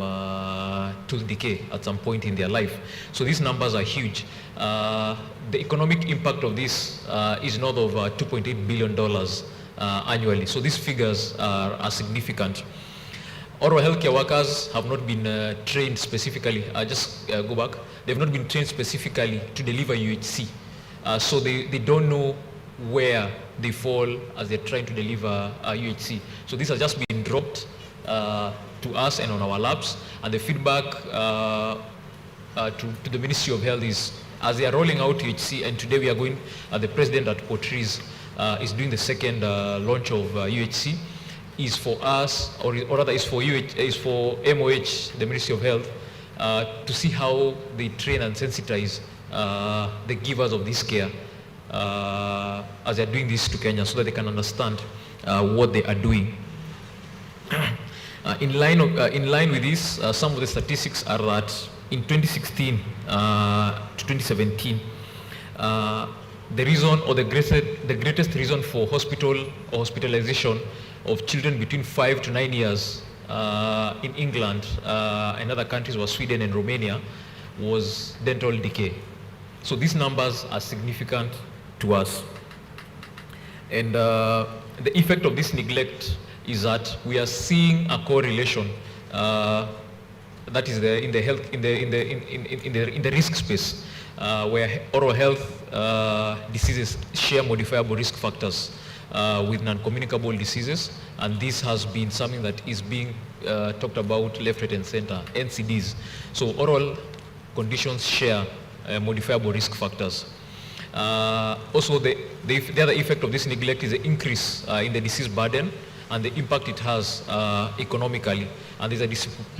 tooth decay at some point in their life. So these numbers are huge. The economic impact of this is north of $2.8 billion annually. So these figures are significant. Oral healthcare workers have not been trained specifically, go back, they've not been trained specifically to deliver UHC. So they don't know where they fall as they're trying to deliver UHC. So this has just been dropped to us and on our labs, and the feedback to the Ministry of Health is, as they are rolling out UHC, and today we are going, the president at Portrees is doing the second launch of UHC, is for us, or rather is for MOH, the Ministry of Health, to see how they train and sensitize the givers of this care as they're doing this to Kenya, so that they can understand what they are doing. In line with this, some of the statistics are that in 2016 to 2017, the reason, or the greatest reason for hospitalization of children between 5 to 9 years in England and other countries was Sweden and Romania, was dental decay. So these numbers are significant to us. And the effect of this neglect is that we are seeing a correlation that is in the risk space, where oral health diseases share modifiable risk factors with non-communicable diseases, and this has been something that is being talked about left, right, and center, NCDs. So oral conditions share modifiable risk factors. Also, the other effect of this neglect is the increase in the disease burden and the impact it has economically, and there's a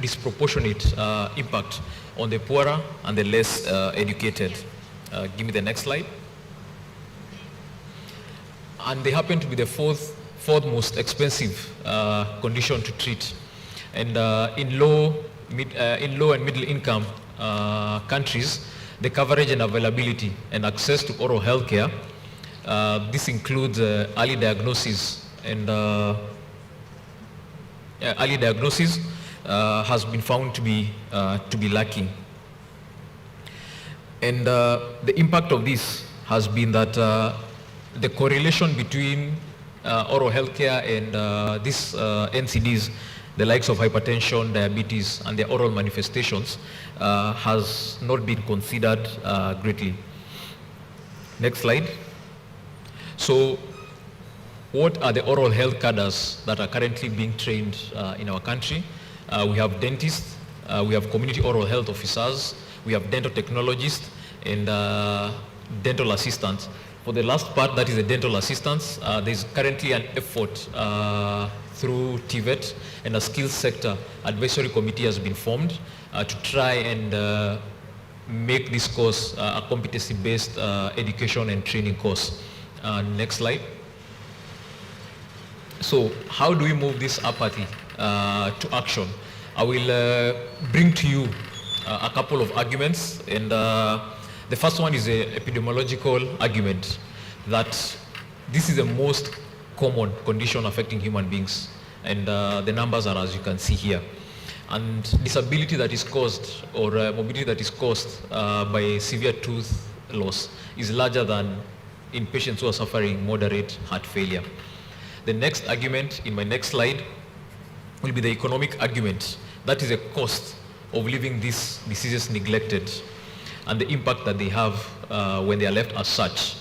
disproportionate impact on the poorer and the less educated. Give me the next slide. And they happen to be the fourth most expensive condition to treat. And in low and middle income countries, the coverage and availability and access to oral health care, this includes early diagnosis and has been found to be lacking. And the impact of this has been that the correlation between oral health care and these NCDs, the likes of hypertension, diabetes, and their oral manifestations, has not been considered greatly. Next slide. So, what are the oral health cadres that are currently being trained in our country? We have dentists, we have community oral health officers, we have dental technologists, and dental assistants. For the last part, that is the dental assistants, there's currently an effort through TVET, and a skills sector advisory committee has been formed to try and make this course a competency-based education and training course. Next slide. So how do we move this apathy to action? I will bring to you a couple of arguments, and the first one is the epidemiological argument that this is the most common condition affecting human beings, and the numbers are as you can see here. And disability that is caused, or mobility that is caused by severe tooth loss is larger than in patients who are suffering moderate heart failure. The next argument in my next slide will be the economic argument. That is the cost of leaving these diseases neglected and the impact that they have when they are left as such.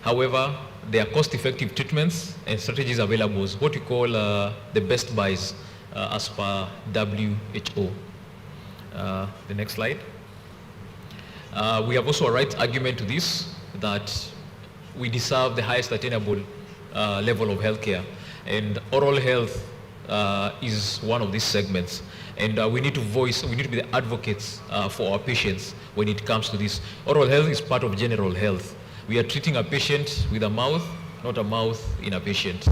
However, there are cost-effective treatments and strategies available, what we call the best buys as per WHO. The next slide. We have also a right argument to this, that we deserve the highest attainable level of healthcare, and oral health is one of these segments. And we need to be the advocates for our patients when it comes to this. Oral health is part of general health. We are treating a patient with a mouth, not a mouth in a patient.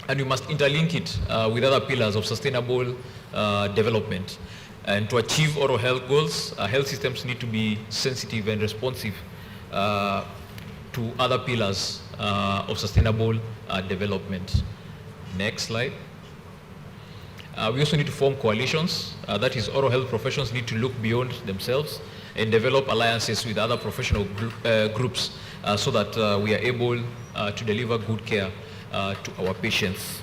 And we must interlink it with other pillars of sustainable development. And to achieve oral health goals, health systems need to be sensitive and responsive to other pillars of sustainable development. Next slide. We also need to form coalitions. That is, oral health professions need to look beyond themselves and develop alliances with other professional groups so that we are able to deliver good care to our patients.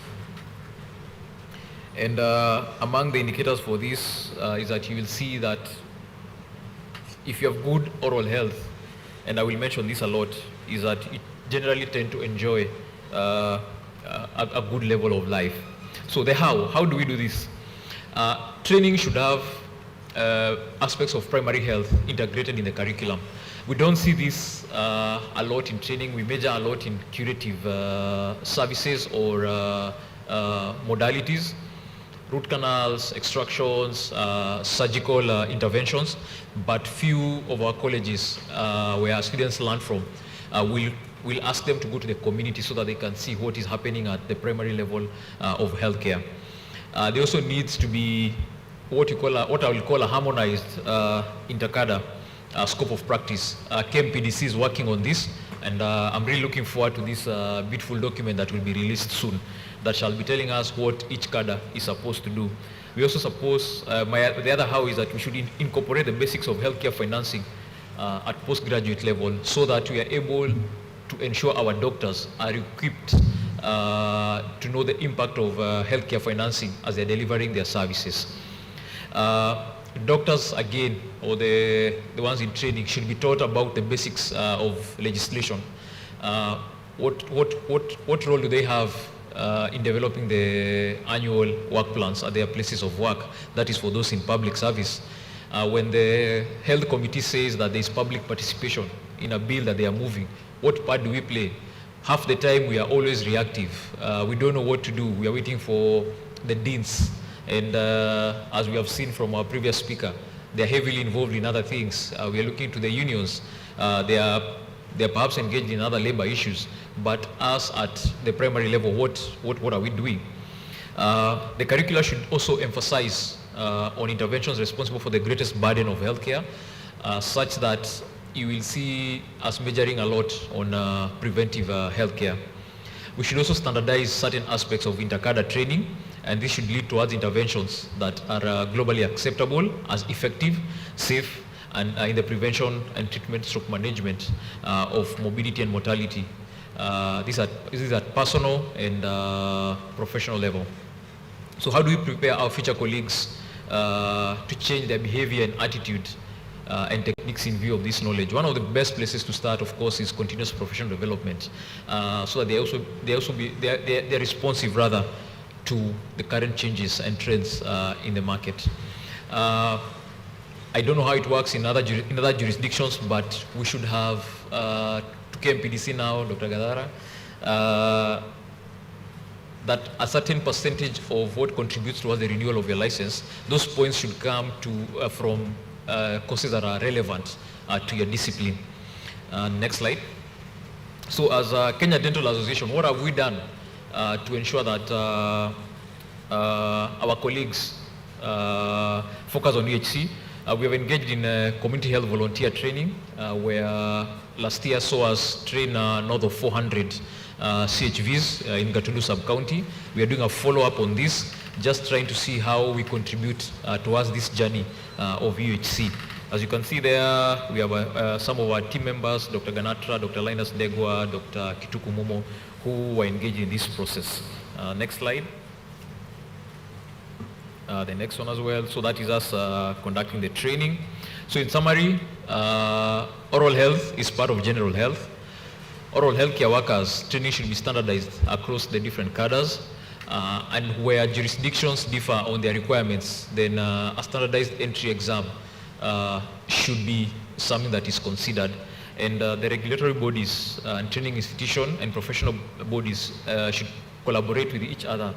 And among the indicators for this is that you will see that if you have good oral health, and I will mention this a lot, is that you generally tend to enjoy a good level of life. So the how do we do this? Training should have aspects of primary health integrated in the curriculum. We don't see this a lot in training. We major a lot in curative services or modalities, root canals, extractions, surgical interventions, but few of our colleges where our students learn from we'll ask them to go to the community so that they can see what is happening at the primary level of healthcare. There also needs to be what I will call a harmonized intercadre scope of practice. KMPDC is working on this, and I'm really looking forward to this beautiful document that will be released soon that shall be telling us what each cadre is supposed to do. We also suppose, the other how is that we should incorporate the basics of healthcare financing at postgraduate level so that we are able to ensure our doctors are equipped to know the impact of healthcare financing as they're delivering their services. Doctors, again, or the ones in training, should be taught about the basics of legislation. What role do they have in developing the annual work plans at their places of work? That is for those in public service. When the health committee says that there is public participation in a bill that they are moving, what part do we play? Half the time we are always reactive. We don't know what to do. We are waiting for the deans. And as we have seen from our previous speaker, they are heavily involved in other things. We are looking to the unions. They are perhaps engaged in other labor issues. But us at the primary level, what are we doing? The curricula should also emphasize on interventions responsible for the greatest burden of healthcare, such that you will see us majoring a lot on preventive healthcare. We should also standardize certain aspects of intercadre training and this should lead towards interventions that are globally acceptable as effective, safe, and in the prevention and treatment stroke management of morbidity and mortality. This is at personal and professional level. So how do we prepare our future colleagues to change their behavior and attitude and techniques in view of this knowledge? One of the best places to start, of course, is continuous professional development, so that they're responsive rather to the current changes and trends in the market. I don't know how it works in other jurisdictions, but we should have to KMPDC now, Dr. Gadara, that a certain percentage of what contributes towards the renewal of your license, those points should come from courses that are relevant to your discipline. Next slide. So as a Kenya Dental Association, what have we done to ensure that our colleagues focus on UHC? We have engaged in community health volunteer training, where last year saw us train north of 400 CHVs in Gatundu sub-county. We are doing a follow-up on this, just trying to see how we contribute towards this journey of UHC. As you can see there, we have some of our team members, Dr. Ganatra, Dr. Linus Degwa, Dr. Kituku Momo, who were engaged in this process. Next slide. The next one as well. So that is us conducting the training. So in summary, oral health is part of general health. Oral healthcare workers training should be standardized across the different cadres, and where jurisdictions differ on their requirements, then a standardized entry exam should be something that is considered. And the regulatory bodies and training institution and professional bodies should collaborate with each other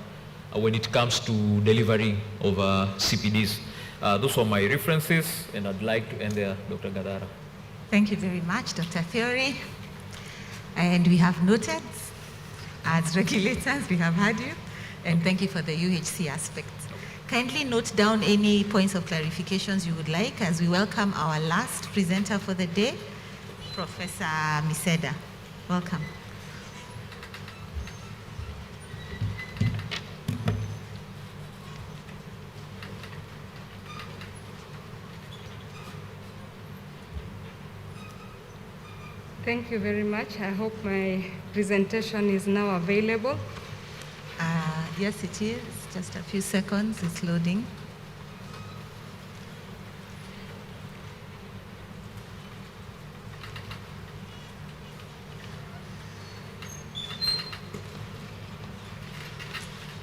when it comes to delivering of CPDs. Those are my references, and I'd like to end there, Dr. Gadara. Thank you very much, Dr. Theory. And we have noted, as regulators, we have heard you, and thank you for the UHC aspect. Kindly note down any points of clarifications you would like as we welcome our last presenter for the day, Professor Miseda. Welcome. Thank you very much. I hope my presentation is now available. Yes, it is. Just a few seconds. It's loading.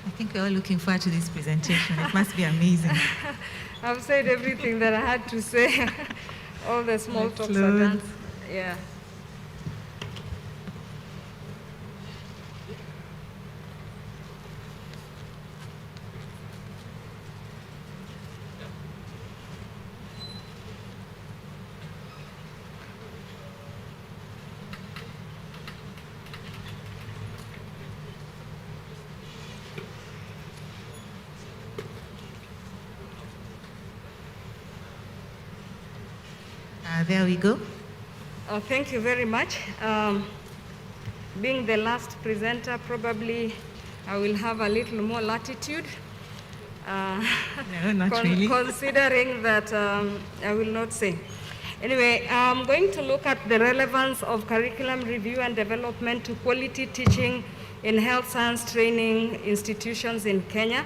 I think we're all looking forward to this presentation. It must be amazing. I've said everything that I had to say. All the small talks are done. Yeah. There we go. Thank you very much. Being the last presenter, probably I will have a little more latitude. No, not really. Considering that I will not say. Anyway, I'm going to look at the relevance of curriculum review and development to quality teaching in health science training institutions in Kenya.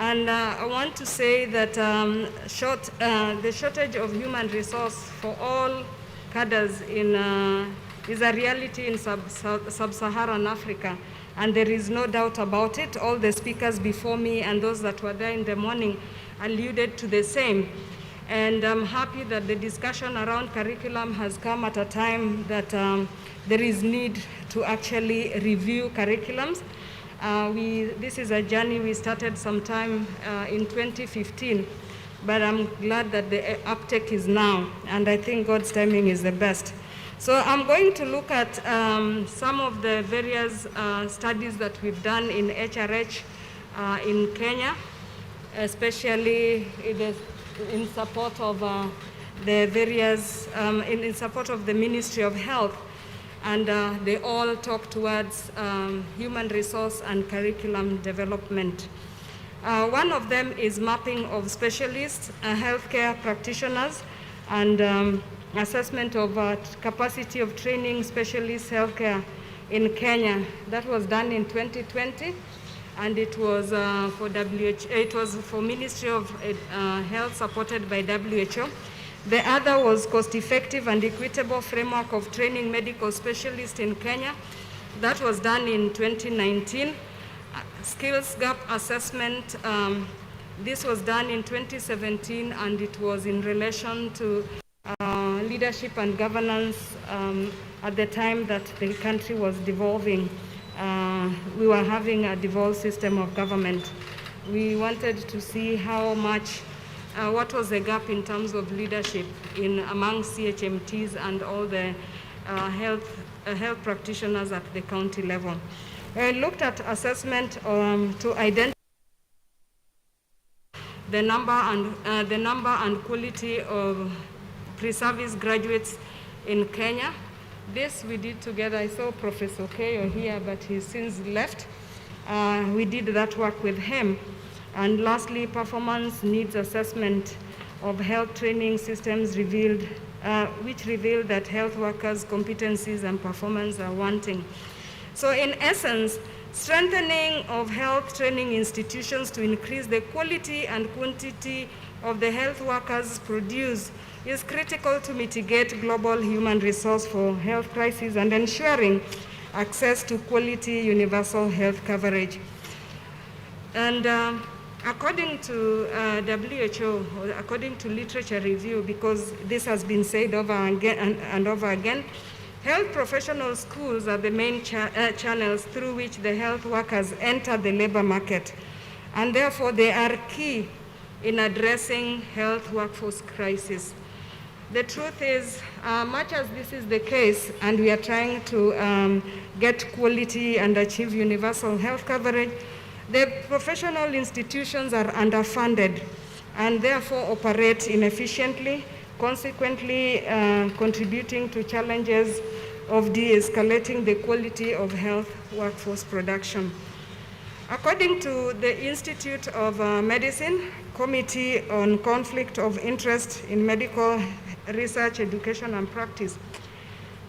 And I want to say that the shortage of human resource for all cadres is a reality in sub-Saharan Africa. And there is no doubt about it. All the speakers before me and those that were there in the morning alluded to the same. And I'm happy that the discussion around curriculum has come at a time that there is need to actually review curriculums. This is a journey we started sometime in 2015, but I'm glad that the uptake is now, and I think God's timing is the best. So I'm going to look at some of the various studies that we've done in HRH in Kenya, especially in support of the various, in support of the Ministry of Health. And they all talk towards human resource and curriculum development. One of them is mapping of specialists, healthcare practitioners, and assessment of capacity of training specialist healthcare in Kenya. That was done in 2020, and it was for WHO. It was for Ministry of Health, supported by WHO. The other was cost-effective and equitable framework of training medical specialists in Kenya. That was done in 2019. Skills gap assessment. This was done in 2017, and it was in relation to leadership and governance at the time that the country was devolving. We were having a devolved system of government. We wanted to see how much, what was the gap in terms of leadership among CHMTs and all the health practitioners at the county level. I looked at assessment to identify the number and quality of pre-service graduates in Kenya. This we did together. I saw Professor Keyo here, but he's since left. We did that work with him. And lastly, performance needs assessment of health training systems revealed, which revealed that health workers' competencies and performance are wanting. So in essence, strengthening of health training institutions to increase the quality and quantity of the health workers produced is critical to mitigate global human resource for health crises and ensuring access to quality universal health coverage. And according to WHO, or according to literature review, because this has been said over and over again, health professional schools are the main channels through which the health workers enter the labor market, and therefore they are key in addressing health workforce crisis. The truth is, much as this is the case, and we are trying to get quality and achieve universal health coverage, the professional institutions are underfunded and therefore operate inefficiently, consequently contributing to challenges of de-escalating the quality of health workforce production. According to the Institute of Medicine Committee on Conflict of Interest in Medical Research, Education, and Practice,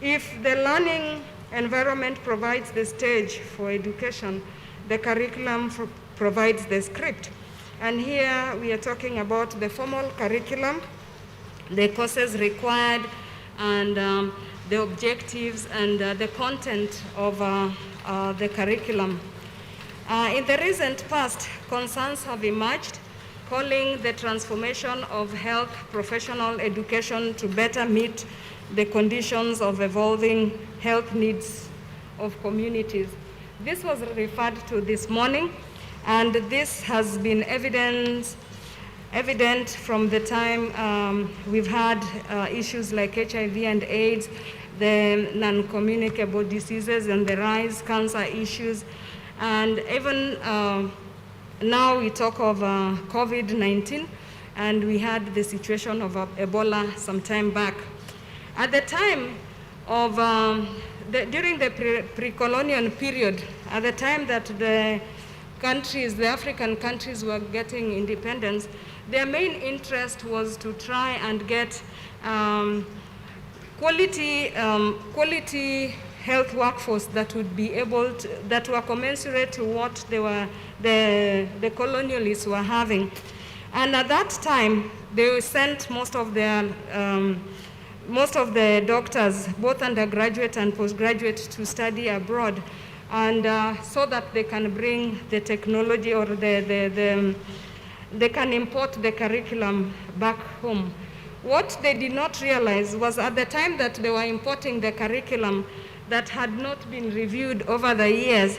if the learning environment provides the stage for education, the curriculum provides the script. And here we are talking about the formal curriculum, the courses required, and the objectives and the content of the curriculum. In the recent past, concerns have emerged calling the transformation of health professional education to better meet the conditions of evolving health needs of communities. This was referred to this morning, and this has been evident from the time we've had issues like HIV and AIDS, the non-communicable diseases and the rise cancer issues, and even now we talk of COVID-19, and we had the situation of Ebola some time back. At the time of, during the pre-colonial period, at the time that the countries, the African countries were getting independence, their main interest was to try and get quality health workforce that would be able to, that were commensurate to what they were, the colonialists were having. And at that time, they sent most of the doctors, both undergraduate and postgraduate, to study abroad, and so that they can bring the technology, or they can import the curriculum back home. What they did not realize was at the time that they were importing the curriculum that had not been reviewed over the years,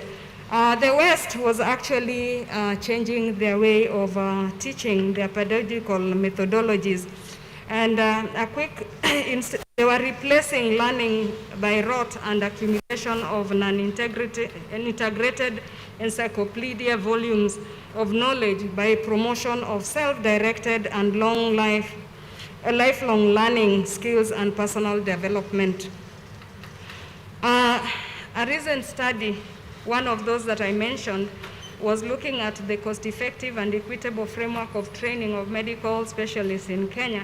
the West was actually changing their way of teaching, their pedagogical methodologies. And they were replacing learning by rote and accumulation of integrated encyclopedia volumes of knowledge by promotion of self-directed and lifelong learning skills and personal development. A recent study, one of those that I mentioned, was looking at the cost-effective and equitable framework of training of medical specialists in Kenya,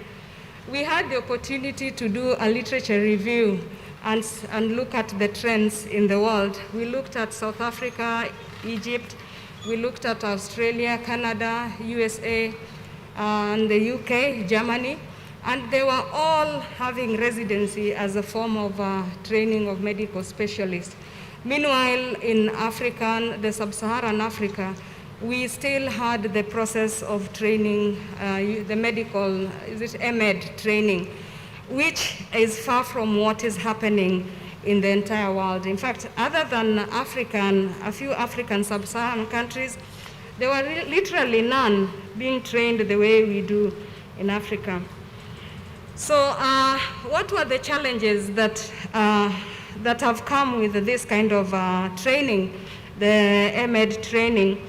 we had the opportunity to do a literature review and look at the trends in the world. We looked at South Africa, Egypt, we looked at Australia, Canada, USA, and the UK, Germany, and they were all having residency as a form of training of medical specialists. Meanwhile, in Africa, the sub-Saharan Africa, we still had the process of training, the medical, MED training, which is far from what is happening in the entire world. In fact, other than a few African sub-Saharan countries, there were literally none being trained the way we do in Africa. So what were the challenges that have come with this kind of training, the MED training?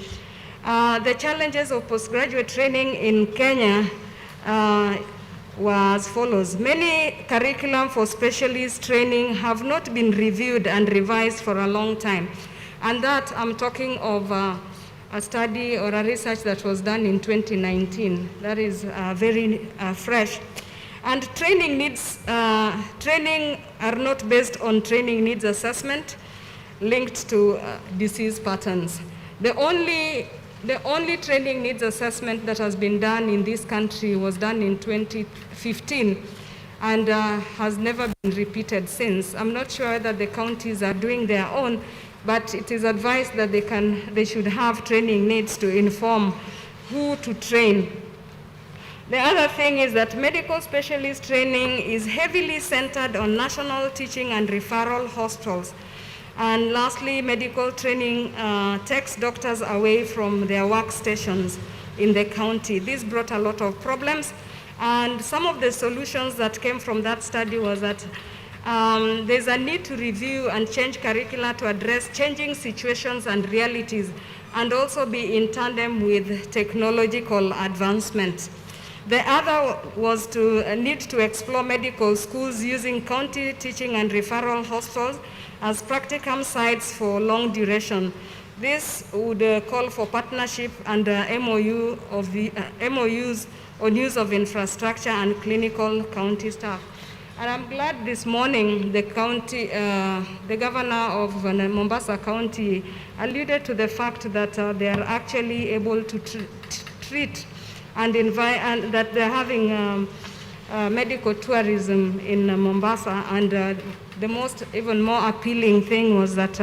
The challenges of postgraduate training in Kenya were as follows. Many curriculum for specialist training have not been reviewed and revised for a long time. And that I'm talking of a study or a research that was done in 2019. That is very fresh. And training are not based on training needs assessment linked to disease patterns. The only training needs assessment that has been done in this country was done in 2015 and has never been repeated since. I'm not sure that the counties are doing their own, but it is advised that they should have training needs to inform who to train. The other thing is that medical specialist training is heavily centered on national teaching and referral hospitals. And lastly, medical training takes doctors away from their workstations in the county. This brought a lot of problems. And some of the solutions that came from that study was that there's a need to review and change curricula to address changing situations and realities, and also be in tandem with technological advancement. The other was to need to explore medical schools using county teaching and referral hospitals as practicum sites for long duration. This would call for partnership and MOUs on use of infrastructure and clinical county staff. And I'm glad this morning the governor of Mombasa County alluded to the fact that they are actually able to treat and that they're having medical tourism in Mombasa, and the even more appealing thing was that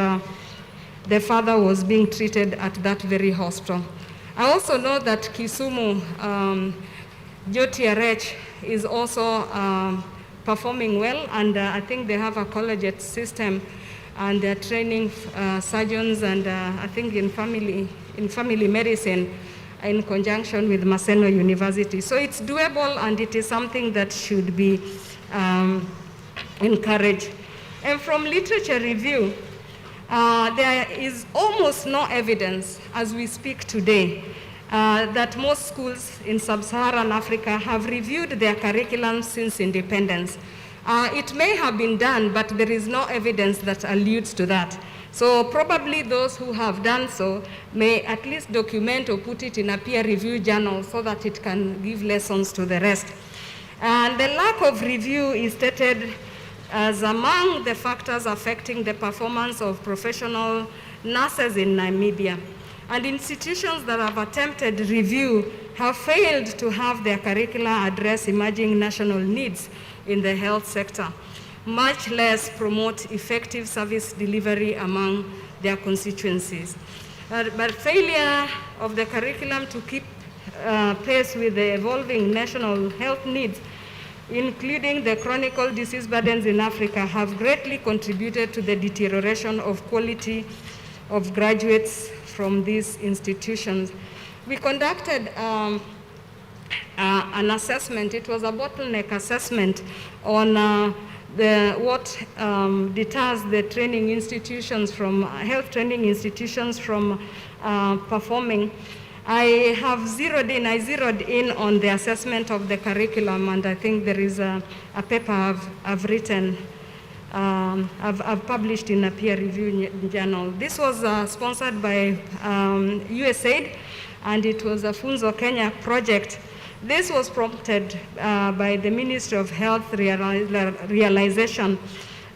the father was being treated at that very hospital. I also know that Kisumu, JOTRH is also performing well, and I think they have a collegiate system, and they're training surgeons and I think in family medicine in conjunction with Maseno University. So it's doable, and it is something that should be encouraged. And from literature review, there is almost no evidence as we speak today that most schools in sub-Saharan Africa have reviewed their curriculum since independence. It may have been done, but there is no evidence that alludes to that. So probably those who have done so may at least document or put it in a peer-reviewed journal so that it can give lessons to the rest. And the lack of review is stated as among the factors affecting the performance of professional nurses in Namibia. And institutions that have attempted review have failed to have their curricula address emerging national needs in the health sector, much less promote effective service delivery among their constituencies. But failure of the curriculum to keep pace with the evolving national health needs, including the chronic disease burdens in Africa, have greatly contributed to the deterioration of quality of graduates from these institutions. We conducted an assessment. It was a bottleneck assessment on what deters the training institutions from, health training institutions from performing. I zeroed in on the assessment of the curriculum, and I think there is a paper I've written I've published in a peer-reviewed journal. This was sponsored by USAID, and it was a Funzo Kenya project. This was prompted by the Ministry of Health realization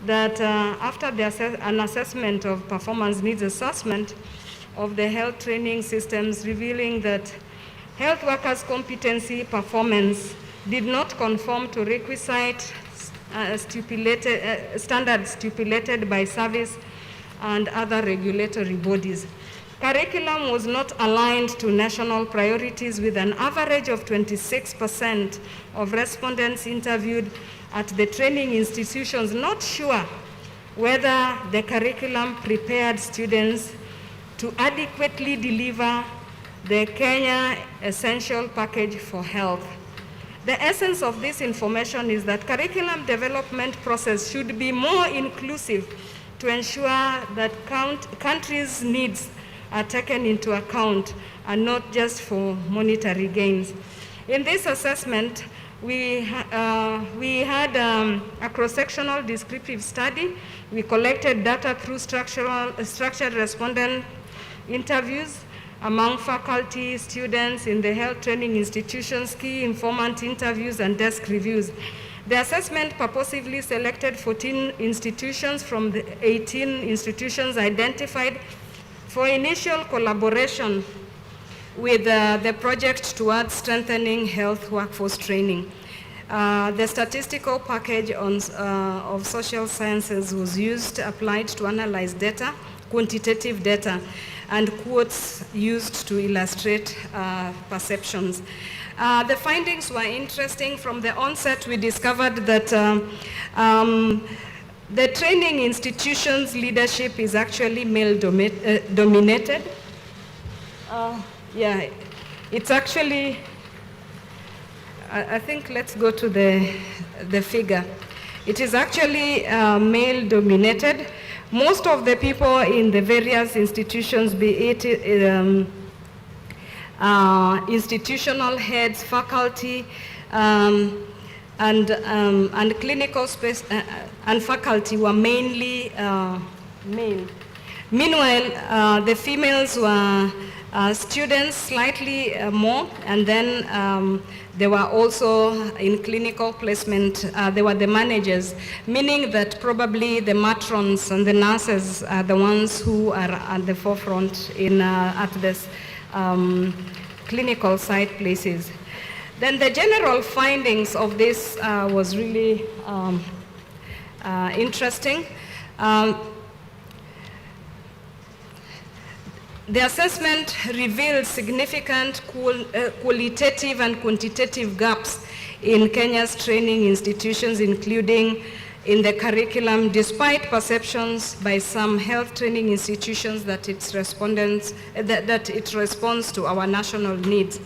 that after an assessment of performance needs assessment of the health training systems revealing that health workers' competency performance did not conform to requisite standards stipulated by service and other regulatory bodies. Curriculum was not aligned to national priorities, with an average of 26% of respondents interviewed at the training institutions not sure whether the curriculum prepared students to adequately deliver the Kenya Essential Package for Health. The essence of this information is that curriculum development process should be more inclusive to ensure that countries' needs are taken into account and not just for monetary gains. In this assessment, we had a cross-sectional descriptive study. We collected data through structured respondent interviews among faculty, students in the health training institutions, key informant interviews, and desk reviews. The assessment purposefully selected 14 institutions from the 18 institutions identified for initial collaboration with the project towards strengthening health workforce training. The statistical package of social sciences was used, applied to analyze data, quantitative data, and quotes used to illustrate perceptions. The findings were interesting. From the onset, we discovered that the training institution's leadership is actually male-dominated. Yeah, it's actually, I think let's go to the figure. It is actually male-dominated. Most of the people in the various institutions, be it institutional heads, faculty, and clinical space and faculty, were mainly male. Meanwhile, the females were students, slightly more, and then they were also in clinical placement. They were the managers, meaning that probably the matrons and the nurses are the ones who are at the forefront at this clinical site places. Then the general findings of this was really interesting. The assessment revealed significant qualitative and quantitative gaps in Kenya's training institutions, including in the curriculum, despite perceptions by some health training institutions that it responds to our national needs.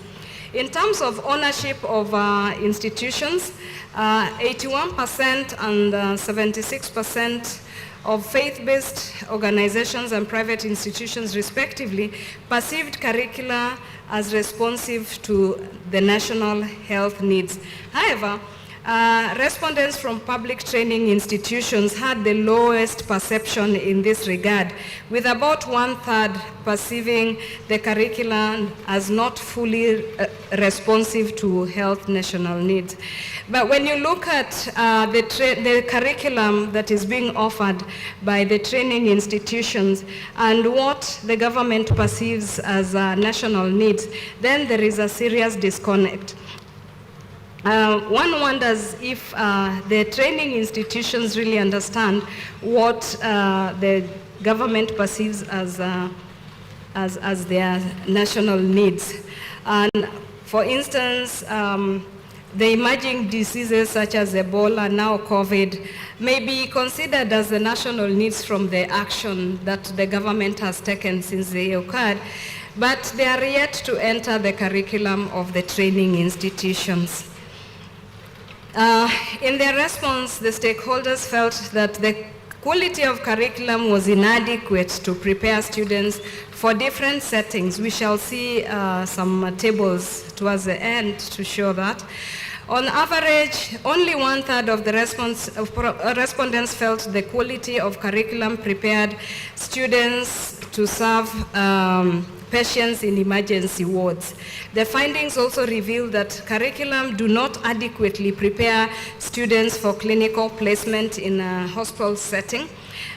In terms of ownership of institutions, 81% and 76% of faith-based organizations and private institutions, respectively, perceived curricula as responsive to the national health needs. However, respondents from public training institutions had the lowest perception in this regard, with about 1/3 perceiving the curriculum as not fully responsive to health national needs. But when you look at the curriculum that is being offered by the training institutions and what the government perceives as national needs, then there is a serious disconnect. One wonders if the training institutions really understand what the government perceives as their national needs. And for instance, the emerging diseases such as Ebola, now COVID, may be considered as the national needs from the action that the government has taken since they occurred, but they are yet to enter the curriculum of the training institutions. In their response, the stakeholders felt that the quality of curriculum was inadequate to prepare students for different settings. We shall see some tables towards the end to show that. On average, only 1/3 of the respondents felt the quality of curriculum prepared students to serve patients in emergency wards. The findings also reveal that curriculum do not adequately prepare students for clinical placement in a hospital setting.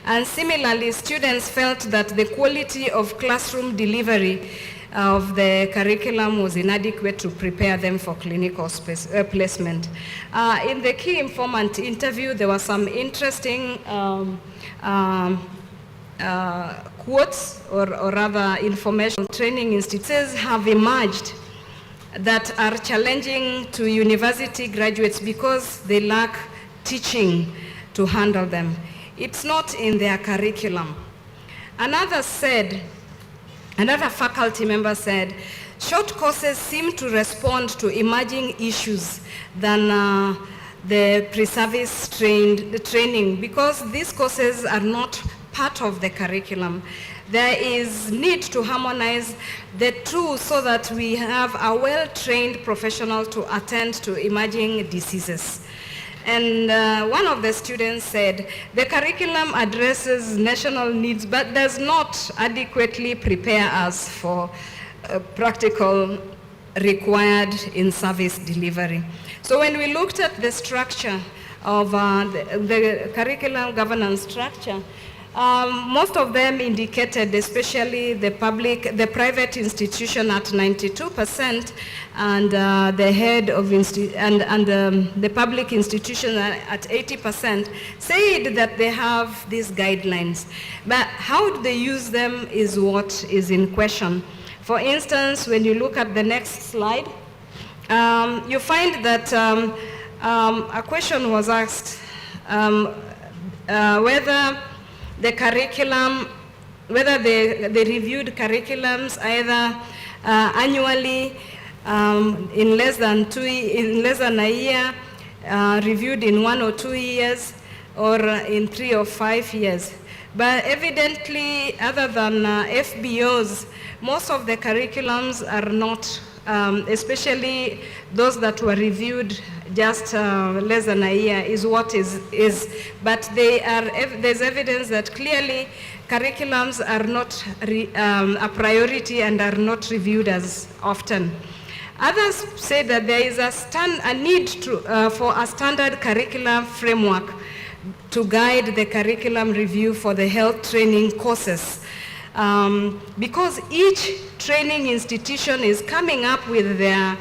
And similarly, students felt that the quality of classroom delivery of the curriculum was inadequate to prepare them for clinical placement. In the key informant interview, there were some interesting quotes or rather information. Training institutes have emerged that are challenging to university graduates because they lack teaching to handle them. It's not in their curriculum. Another faculty member said, short courses seem to respond to emerging issues than the pre-service training because these courses are not part of the curriculum. There is need to harmonize the two so that we have a well-trained professional to attend to emerging diseases. And one of the students said, the curriculum addresses national needs but does not adequately prepare us for practical required in-service delivery. So when we looked at the structure of the curriculum governance structure, most of them indicated, especially the private institution at 92%, and the head of the public institution at 80%, said that they have these guidelines. But how do they use them is what is in question. For instance, when you look at the next slide, you find that a question was asked whether the curriculum, whether they reviewed curriculums either annually, in less than a year, reviewed in 1 or 2 years, or in 3 or 5 years. But evidently, other than FBOs, most of the curriculums are not, especially those that were reviewed just less than a year is what is. But there's evidence that clearly curriculums are not a priority and are not reviewed as often. Others say that there is a need for a standard curriculum framework to guide the curriculum review for the health training courses. Because each training institution is coming up with their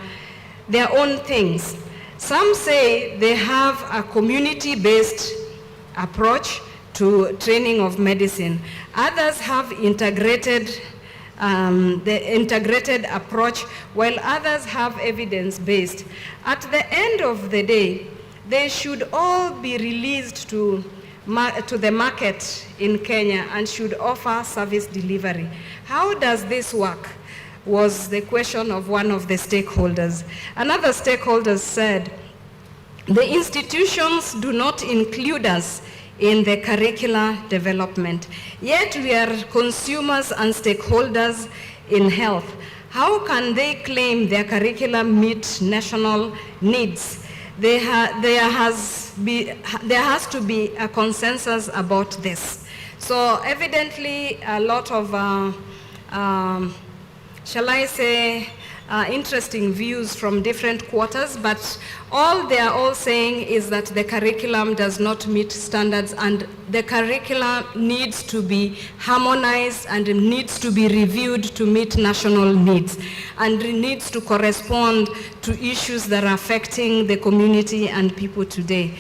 own things. Some say they have a community-based approach to training of medicine. Others have the integrated approach, while others have evidence-based. At the end of the day, they should all be released to the market in Kenya and should offer service delivery. How does this work? Was the question of one of the stakeholders. Another stakeholder said, the institutions do not include us in the curricular development, yet we are consumers and stakeholders in health. How can they claim their curriculum meet national needs? There has to be a consensus about this. So evidently a lot of, shall I say, interesting views from different quarters, but all they are all saying is that the curriculum does not meet standards and the curriculum needs to be harmonized and needs to be reviewed to meet national needs and needs to correspond to issues that are affecting the community and people today.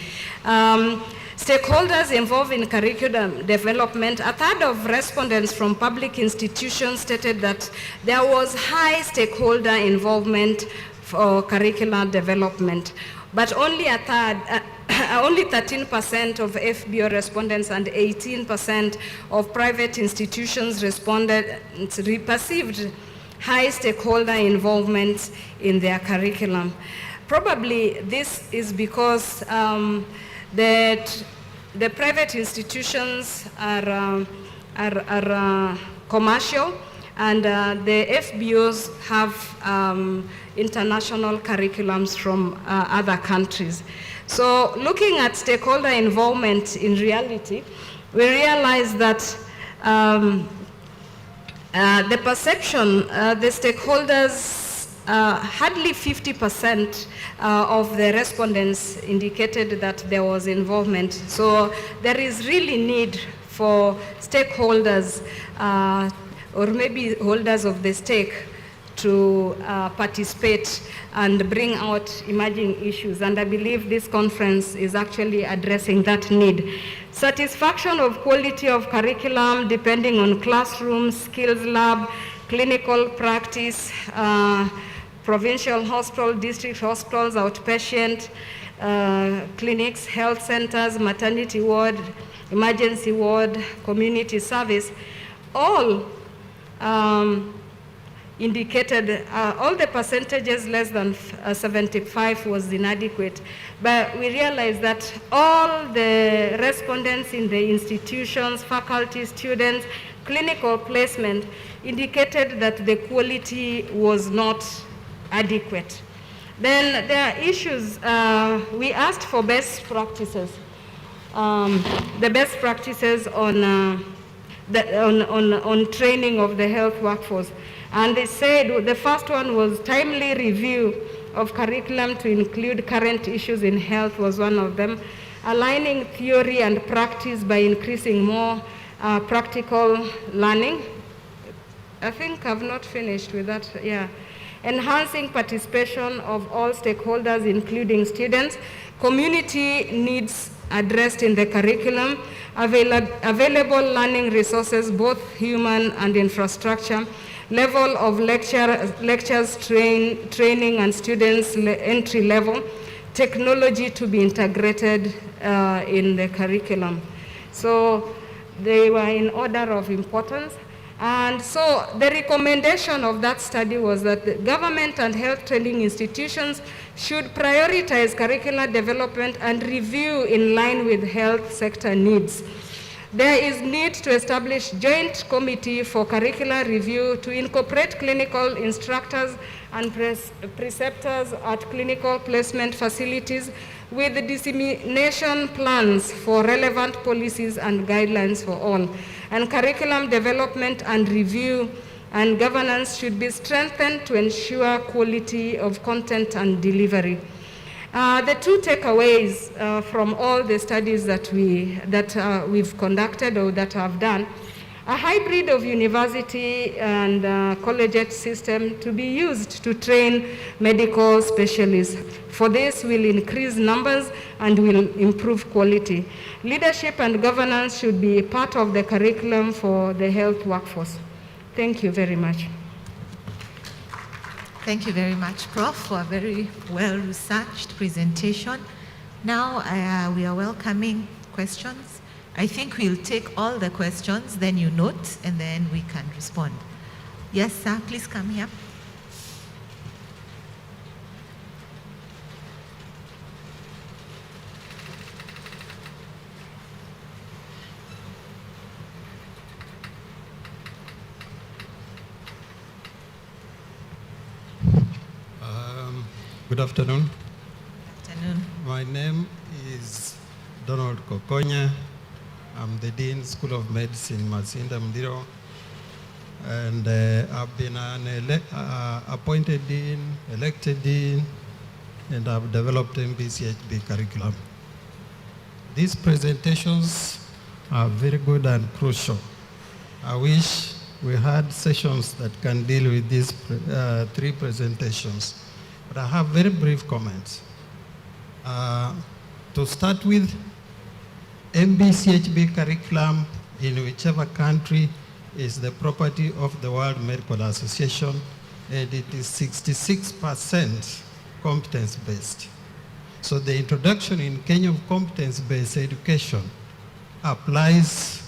Stakeholders involved in curriculum development, a third of respondents from public institutions stated that there was high stakeholder involvement for curricular development, but only a third, only 13% of FBO respondents and 18% of private institutions perceived high stakeholder involvement in their curriculum. Probably this is because that the private institutions are commercial, and the FBOs have international curriculums from other countries. So looking at stakeholder involvement in reality, we realize that the perception, the stakeholders, hardly 50% of the respondents indicated that there was involvement. So there is really need for stakeholders or maybe holders of the stake to participate and bring out emerging issues. And I believe this conference is actually addressing that need. Satisfaction of quality of curriculum depending on classrooms, skills lab, clinical practice, provincial hospital, district hospitals, outpatient clinics, health centers, maternity ward, emergency ward, community service, all indicated, all the percentages less than 75 was inadequate. But we realized that all the respondents in the institutions, faculty, students, clinical placement indicated that the quality was not adequate. Then there are issues, we asked for best practices, the best practices on training of the health workforce. And they said the first one was timely review of curriculum to include current issues in health was one of them. Aligning theory and practice by increasing more practical learning. I think I've not finished with that, yeah. Enhancing participation of all stakeholders, including students. Community needs addressed in the curriculum. Available learning resources, both human and infrastructure. Level of lectures, training and students entry level. Technology to be integrated in the curriculum. So they were in order of importance. And so the recommendation of that study was that the government and health training institutions should prioritize curricular development and review in line with health sector needs. There is need to establish joint committee for curricular review to incorporate clinical instructors and preceptors at clinical placement facilities with dissemination plans for relevant policies and guidelines for all. And curriculum development and review and governance should be strengthened to ensure quality of content and delivery. The two takeaways from all the studies that we've conducted or that I've done, a hybrid of university and collegiate system to be used to train medical specialists. For this will increase numbers and will improve quality. Leadership and governance should be part of the curriculum for the health workforce. Thank you very much. Thank you very much, Prof, for a very well-researched presentation. Now we are welcoming questions. I think we'll take all the questions, then you note, and then we can respond. Yes, sir, please come here. Good afternoon. Good afternoon. My name is Donald Kokonya. I'm the Dean, School of Medicine, Masinda Mdiro. And I've been an appointed Dean, elected Dean, and I've developed MBCHB curriculum. These presentations are very good and crucial. I wish we had sessions that can deal with these three presentations. But I have very brief comments. To start with, MBCHB curriculum in whichever country is the property of the World Medical Association, and it is 66% competence-based. So the introduction in Kenya of competence-based education applies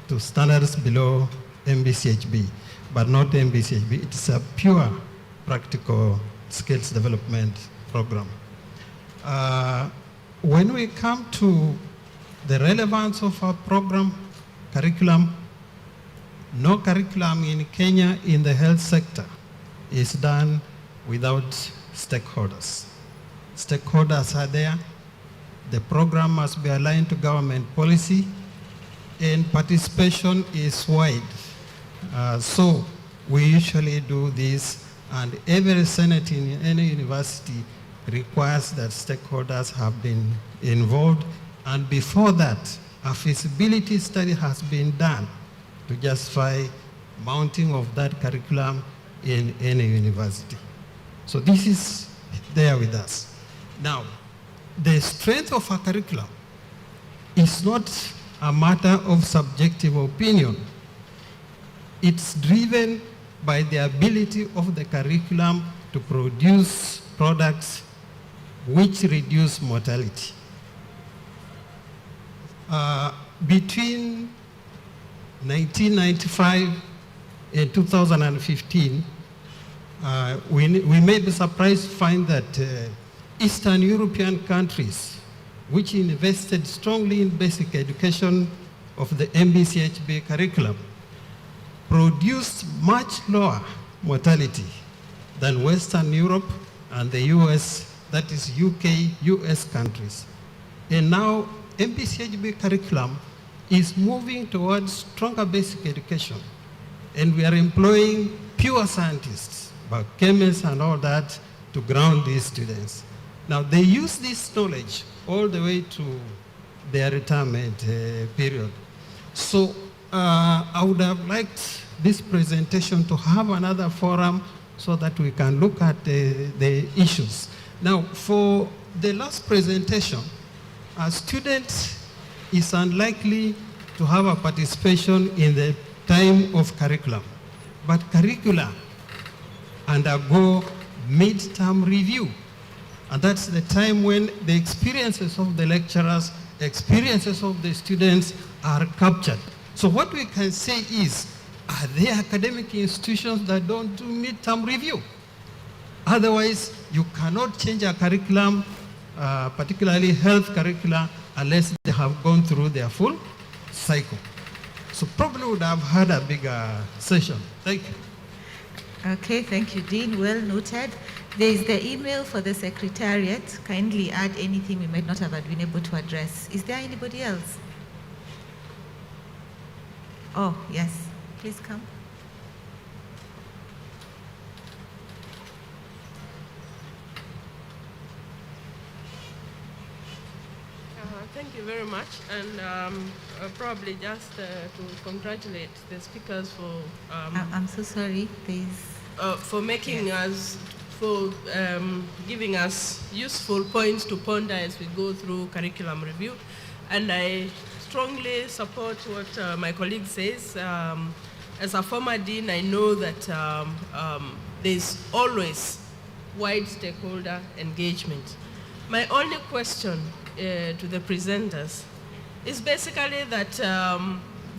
to standards below MBCHB, but not MBCHB. It's a pure practical skills development program. When we come to the relevance of our program, curriculum, no curriculum in Kenya in the health sector is done without stakeholders. Stakeholders are there. The program must be aligned to government policy, and participation is wide. So we usually do this, and every senate in any university requires that stakeholders have been involved, and before that, a feasibility study has been done to justify mounting of that curriculum in any university. So this is there with us. Now, the strength of a curriculum is not a matter of subjective opinion. It's driven by the ability of the curriculum to produce products which reduce mortality. Between 1995 and 2015, we may be surprised to find that Eastern European countries, which invested strongly in basic education of the MBCHB curriculum, produced much lower mortality than Western Europe and the US, that is UK, US countries. And now MBCHB curriculum is moving towards stronger basic education. And we are employing pure scientists, biochemists and all that, to ground these students. Now they use this knowledge all the way to their retirement period. So I would have liked this presentation to have another forum so that we can look at the issues. Now, for the last presentation, a student is unlikely to have a participation in the time of curriculum, but curricula undergo mid-term review. And that's the time when the experiences of the lecturers, experiences of the students are captured. So what we can say is, are there academic institutions that don't do mid-term review? Otherwise, you cannot change a curriculum, particularly health curricula, unless they have gone through their full cycle. So probably would have had a bigger session. Thank you. Okay, thank you, Dean. Well noted. There is the email for the Secretariat. Kindly add anything we might not have been able to address. Is there anybody else? Oh, yes. Please come. Thank you very much, and probably just to congratulate the speakers for I'm so sorry, please. For making us, for giving us useful points to ponder as we go through curriculum review. And I strongly support what my colleague says. As a former dean, I know that there's always wide stakeholder engagement. My only question to the presenters is basically that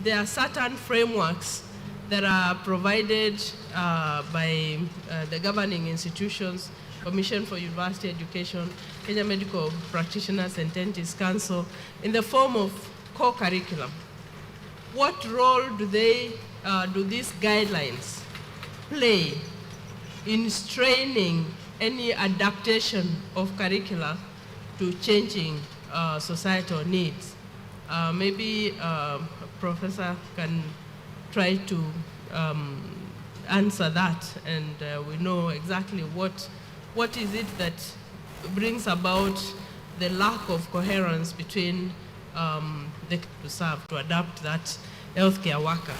there are certain frameworks that are provided by the governing institutions, Commission for University Education, Kenya Medical Practitioners and Dentists Council, in the form of core curriculum. What role do these guidelines play in straining any adaptation of curricula to changing societal needs? Maybe Professor can try to answer that, and we know exactly what is it that brings about the lack of coherence between the to serve, to adapt that healthcare worker.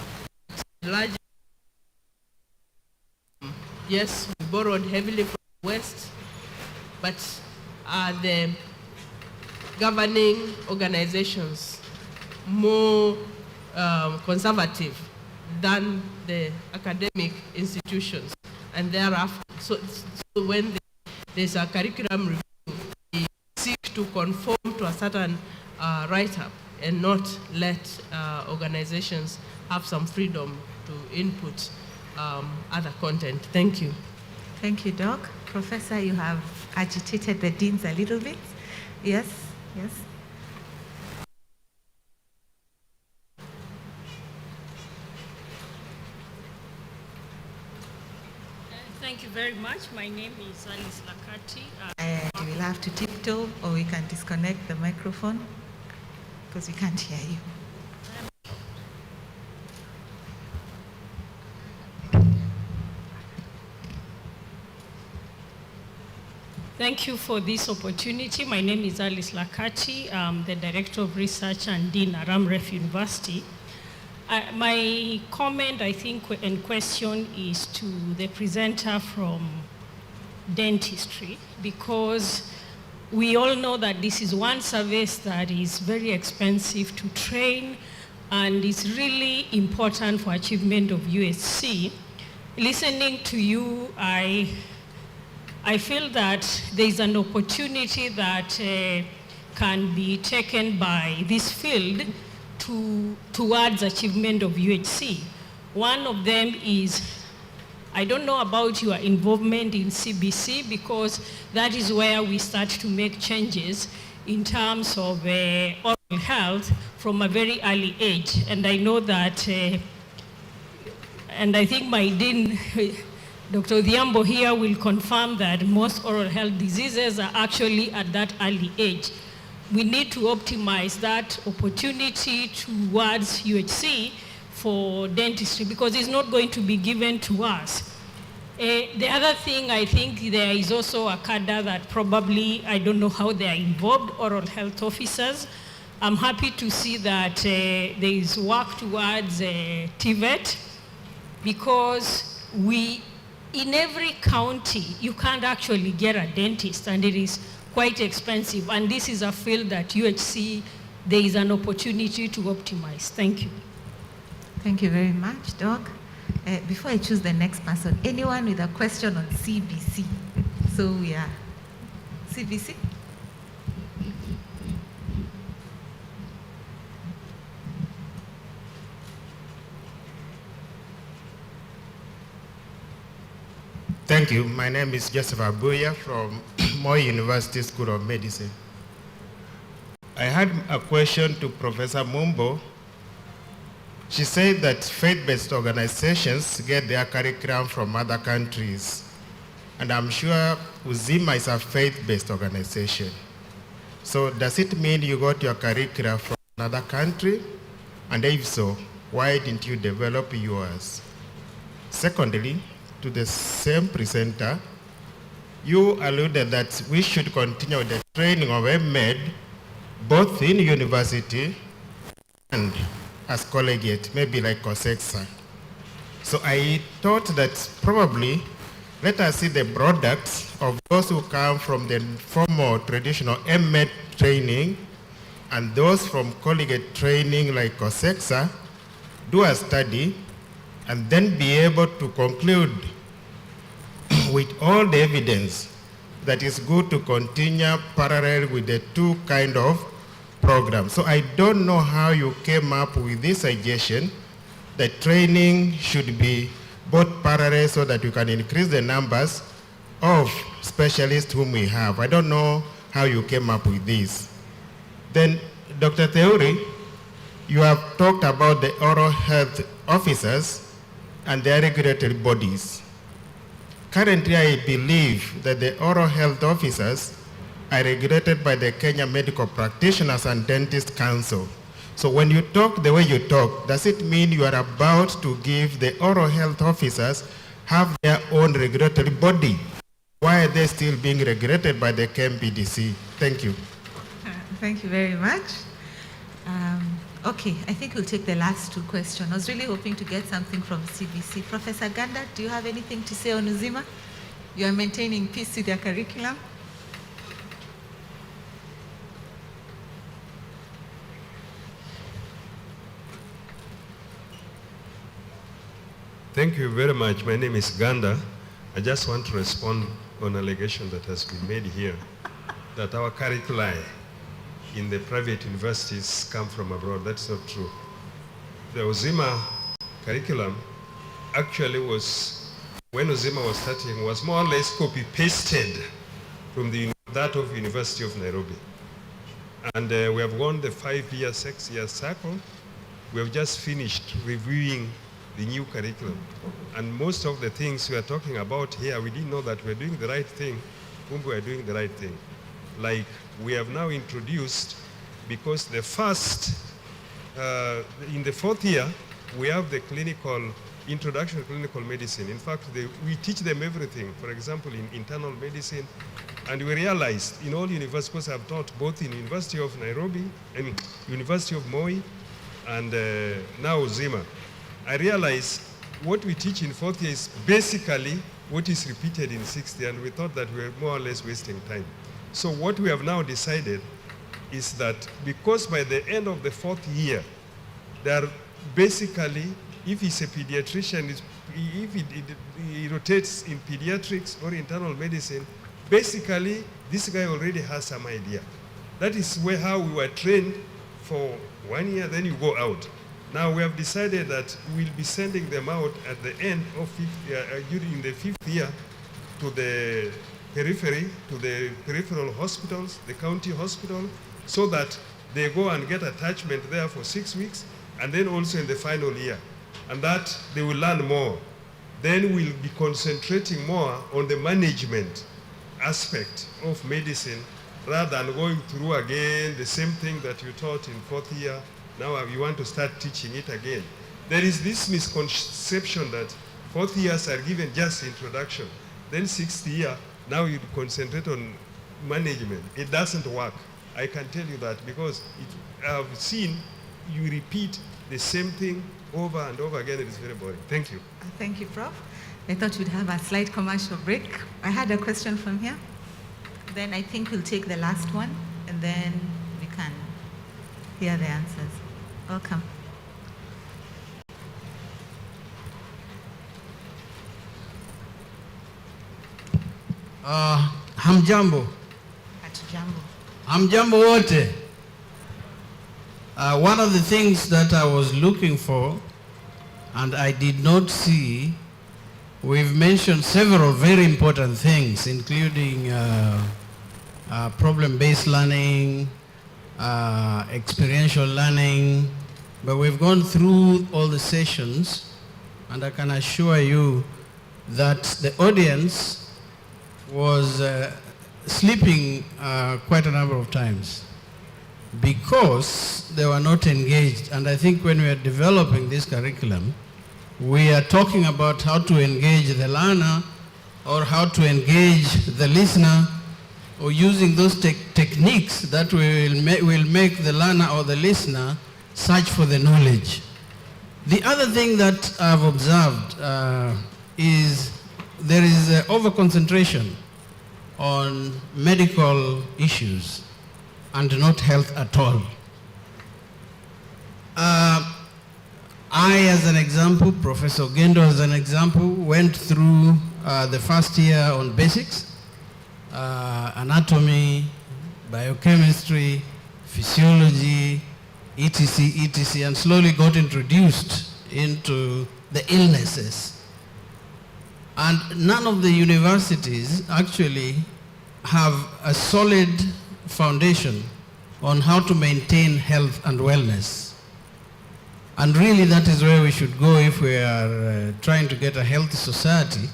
Yes, we borrowed heavily from the West, but are the governing organizations more conservative than the academic institutions? And thereafter, so when there's a curriculum review, they seek to conform to a certain write-up and not let organizations have some freedom to input other content. Thank you. Thank you, Doc. Professor, you have agitated the deans a little bit. Yes, yes. Thank you very much. My name is Alice Lakati. You will have to tiptoe, or we can disconnect the microphone because we can't hear you. Thank you for this opportunity. My name is Alice Lakati. I'm the Director of Research and Dean at Amref University. My comment, I think, and question is to the presenter from dentistry, because we all know that this is one service that is very expensive to train and is really important for achievement of UHC. Listening to you, I feel that there is an opportunity that can be taken by this field towards achievement of UHC. One of them is, I don't know about your involvement in CBC, because that is where we start to make changes in terms of oral health from a very early age. And I know that, and I think my dean, Dr. Odhiambo here will confirm that most oral health diseases are actually at that early age. We need to optimize that opportunity towards UHC for dentistry, because it's not going to be given to us. The other thing, I think there is also a cadre that probably, I don't know how they are involved, oral health officers. I'm happy to see that there is work towards TVET, because in every county, you can't actually get a dentist, and it is quite expensive. And this is a field that UHC, there is an opportunity to optimize. Thank you. Thank you very much, Doc. Before I choose the next person, anyone with a question on CBC? So, yeah. CBC? Thank you. My name is Joseph Abuya from Moi University School of Medicine. I had a question to Professor Mumbo. She said that faith-based organizations get their curriculum from other countries. And I'm sure Uzima is a faith-based organization. So does it mean you got your curricula from another country? And if so, why didn't you develop yours? Secondly, to the same presenter, you alluded that we should continue the training of MED both in university and as collegiate, maybe like COSEXA. So I thought that probably let us see the products of those who come from the formal traditional MED training and those from collegiate training like COSEXA, do a study and then be able to conclude with all the evidence that it's good to continue parallel with the two kind of programs. So I don't know how you came up with this suggestion that training should be both parallel so that you can increase the numbers of specialists whom we have. I don't know how you came up with this. Then, Dr. Theory, you have talked about the oral health officers and their regulatory bodies. Currently, I believe that the oral health officers are regulated by the Kenya Medical Practitioners and Dentist Council. So when you talk the way you talk, does it mean you are about to give the oral health officers have their own regulatory body? Why are they still being regulated by the KMPDC? Thank you. Thank you very much. Okay, I think we'll take the last two questions. I was really hoping to get something from CBC. Professor Ganda, do you have anything to say on Uzima? You are maintaining peace with your curriculum? Thank you very much. My name is Ganda. I just want to respond on an allegation that has been made here, that our curricula in the private universities come from abroad. That's not true. The Uzima curriculum actually was, when Uzima was starting, was more or less copy-pasted from that of University of Nairobi. And we have gone the 5-year, 6-year cycle. We have just finished reviewing the new curriculum. And most of the things we are talking about here, we didn't know that we're doing the right thing when we are doing the right thing. Like we have now introduced, because the first, in the 4th year, we have the introduction to clinical medicine. In fact, we teach them everything. For example, in internal medicine, and we realized in all universities, because I've taught both in University of Nairobi, and University of Moi, and now Zima. I realized what we teach in 4th year is basically what is repeated in 6th year, and we thought that we were more or less wasting time. So what we have now decided is that because by the end of the 4th year, there are basically, if he's a pediatrician, if he rotates in pediatrics or internal medicine, basically this guy already has some idea. That is how we were trained for 1 year, then you go out. Now we have decided that we'll be sending them out at the end of during the 5th year to the periphery, to the peripheral hospitals, the county hospital, so that they go and get attachment there for 6 weeks, and then also in the final year. And that they will learn more. Then we'll be concentrating more on the management aspect of medicine rather than going through again the same thing that you taught in 4th year. Now you want to start teaching it again. There is this misconception that 4th years are given just introduction. Then 6th year, now you concentrate on management. It doesn't work. I can tell you that because I've seen you repeat the same thing over and over again. It is very boring. Thank you. Thank you, Prof. I thought we'd have a slight commercial break. I had a question from here. Then I think we'll take the last one, and then we can hear the answers. Welcome. Hamjambo. Hatujambo. Hamjambo wote. One of the things that I was looking for and I did not see, we've mentioned several very important things, including problem-based learning, experiential learning, but we've gone through all the sessions, and I can assure you that the audience was sleeping quite a number of times because they were not engaged. And I think when we are developing this curriculum, we are talking about how to engage the learner or how to engage the listener, or using those techniques that will make the learner or the listener search for the knowledge. The other thing that I've observed is there is over-concentration on medical issues and not health at all. I, as an example, Professor Ogendo, as an example, went through the first year on basics, anatomy, biochemistry, physiology, etc., and slowly got introduced into the illnesses. And none of the universities actually have a solid foundation on how to maintain health and wellness. And really that is where we should go if we are trying to get a healthy society,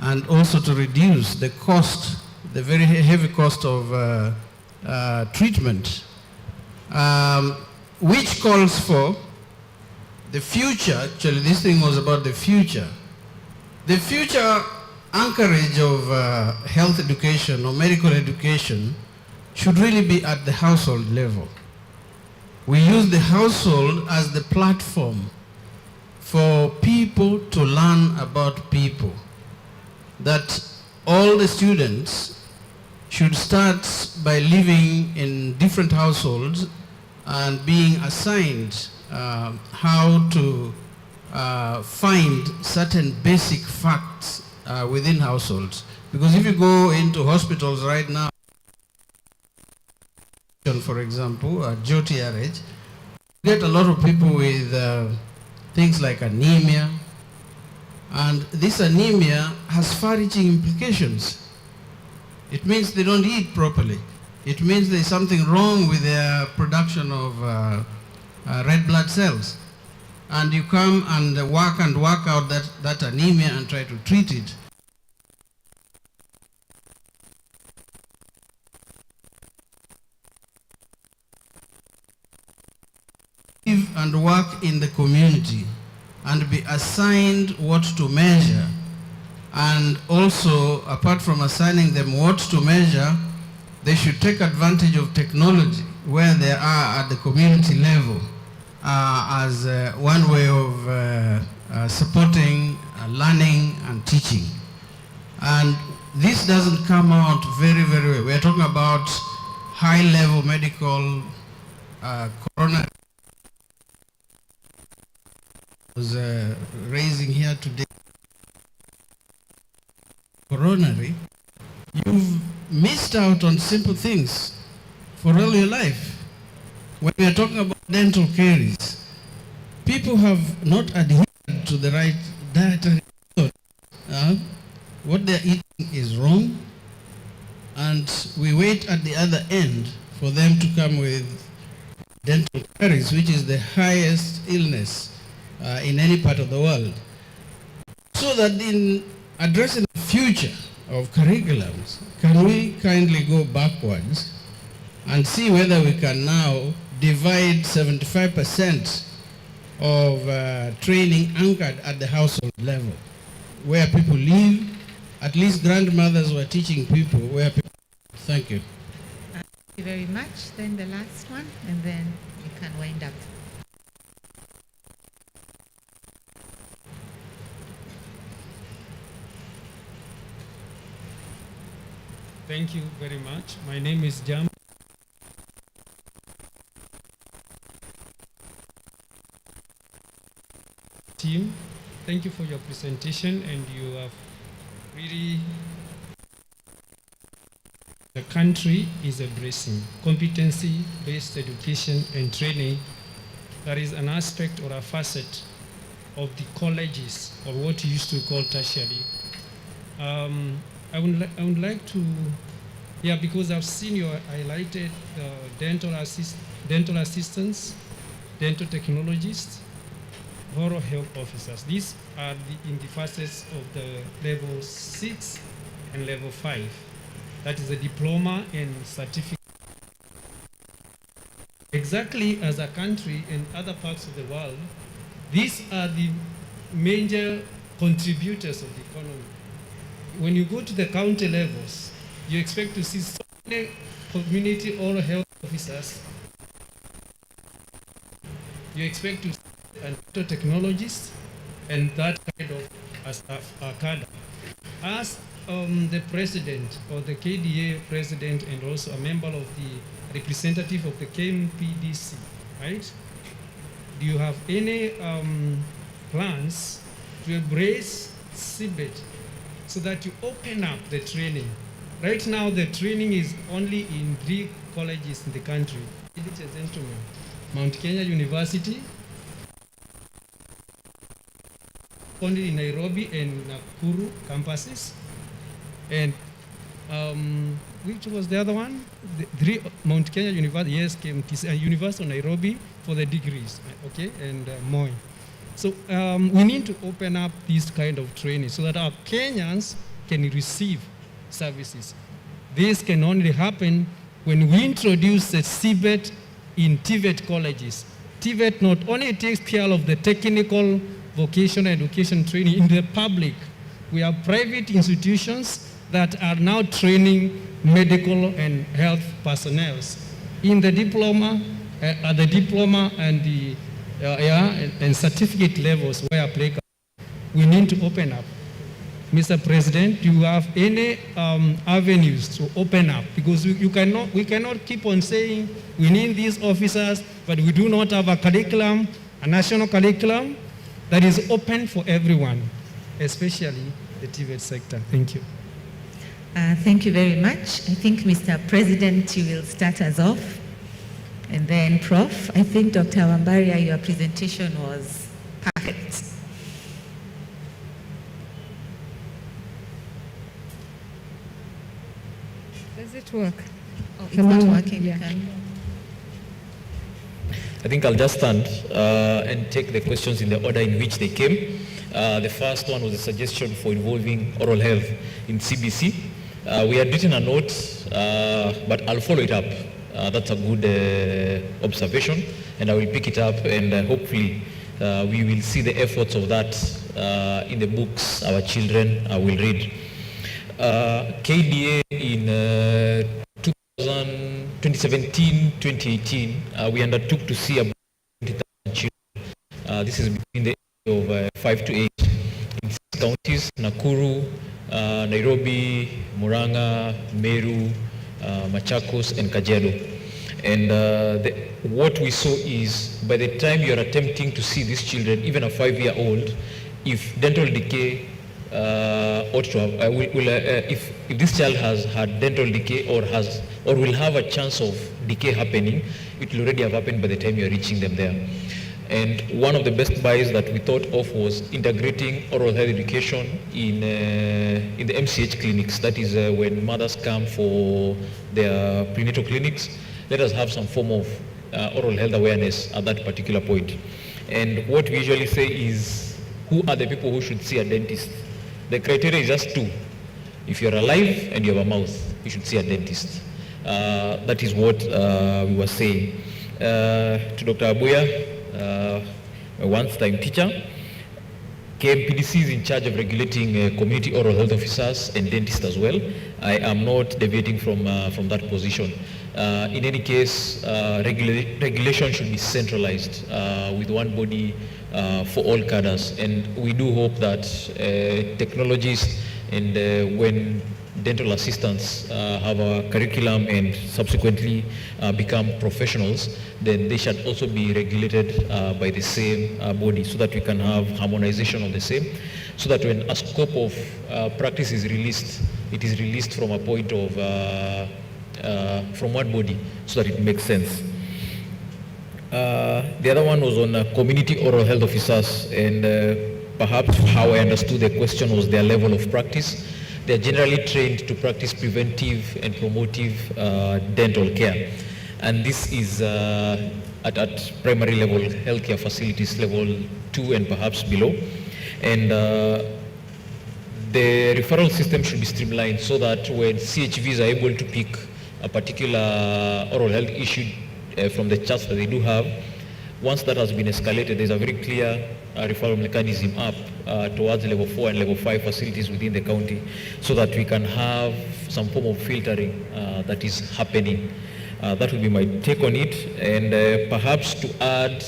and also to reduce the cost, the very heavy cost of treatment, which calls for the future. Actually, this thing was about the future. The future anchorage of health education or medical education should really be at the household level. We use the household as the platform for people to learn about people. That all the students should start by living in different households and being assigned how to find certain basic facts within households. Because if you go into hospitals right now, for example, at JOTRH, you get a lot of people with things like anemia, and this anemia has far-reaching implications. It means they don't eat properly. It means there's something wrong with their production of red blood cells. and you come and work out that anemia and try to treat it. Live and work in the community and be assigned what to measure, and also apart from assigning them what to measure, they should take advantage of technology where they are at the community level as one way of supporting learning and teaching. And this doesn't come out very, very well. We're talking about high-level medical coronary was raising here today. Coronary, you've missed out on simple things for all your life. When we are talking about dental caries, people have not adhered to the right dietary method. What they're eating is wrong, and we wait at the other end for them to come with dental caries, which is the highest illness in any part of the world. So that in addressing the future of curriculums, can we kindly go backwards and see whether we can now divide 75% of training anchored at the household level, where people live, at least grandmothers were teaching people where people. Thank you. Thank you very much. Then the last one, and then we can wind up. Thank you very much. My name is Jam. Team, thank you for your presentation, and you have really, the country is embracing competency-based education and training. That is an aspect or a facet of the colleges, or what you used to call tertiary. I would like to, because I've seen you highlighted dental assistants, dental technologists, oral health officers. These are in the facets of the level 6 and level 5. That is a diploma and certificate. Exactly as a country and other parts of the world, these are the major contributors of the economy. When you go to the county levels, you expect to see so many community oral health officers. You expect to see dental technologists and that kind of cadre. As the president or the KDA president and also a member of the representative of the KMPDC, right? Do you have any plans to embrace CBET so that you open up the training? Right now, the training is only in 3 colleges in the country. Ladies and gentlemen, Mount Kenya University, only in Nairobi and Nakuru campuses, and which was the other one? Mount Kenya University, yes, University of Nairobi for the degrees, okay, and Moi. So we need to open up this kind of training so that our Kenyans can receive services. This can only happen when we introduce the CBET in TVET colleges. TVET not only takes care of the technical vocational education training in the public. We have private institutions that are now training medical and health personnel in the diploma, at the diploma and the and certificate levels where applicable. We need to open up. Mr. President, do you have any avenues to open up? Because we cannot keep on saying we need these officers, but we do not have a curriculum, a national curriculum that is open for everyone, especially the TVET sector. Thank you. Thank you very much. I think, Mr. President, you will start us off. And then, Prof, I think Dr. Wambaria, your presentation was perfect. Does it work? Oh, it's not working. Yeah. I think I'll just stand and take the questions in the order in which they came. The first one was a suggestion for involving oral health in CBC. We had written a note, but I'll follow it up. That's a good observation, and I will pick it up, and hopefully we will see the efforts of that in the books our children will read. KDA in 2017-2018, we undertook to see about 20,000 children. This is between the age of 5 to 8 in 6 counties: Nakuru, Nairobi, Murang'a, Meru, Machakos, and Kajiado. And what we saw is, by the time you are attempting to see these children, even a 5-year-old, if dental decay ought to have, if this child has had dental decay or will have a chance of decay happening, it will already have happened by the time you are reaching them there. And one of the best buys that we thought of was integrating oral health education in the MCH clinics. That is when mothers come for their prenatal clinics. Let us have some form of oral health awareness at that particular point. And what we usually say is, who are the people who should see a dentist? The criteria is just 2. If you're alive and you have a mouth, you should see a dentist. That is what we were saying. To Dr. Abuya, a once-time teacher, KMPDC is in charge of regulating community oral health officers and dentists as well. I am not deviating from that position. In any case, regulation should be centralized with one body for all cadres, and we do hope that technologies and when dental assistants have a curriculum and subsequently become professionals, then they should also be regulated by the same body, so that we can have harmonization of the same, so that when a scope of practice is released, it is released from a point of from one body, so that it makes sense. The other one was on community oral health officers, and perhaps how I understood the question was their level of practice. They are generally trained to practice preventive and promotive dental care, and this is at primary level healthcare facilities, level 2 and perhaps below. And the referral system should be streamlined so that when CHVs are able to pick a particular oral health issue from the charts that they do have, once that has been escalated, there's a very clear referral mechanism up towards level 4 and level 5 facilities within the county, so that we can have some form of filtering that is happening. That will be my take on it. And perhaps to add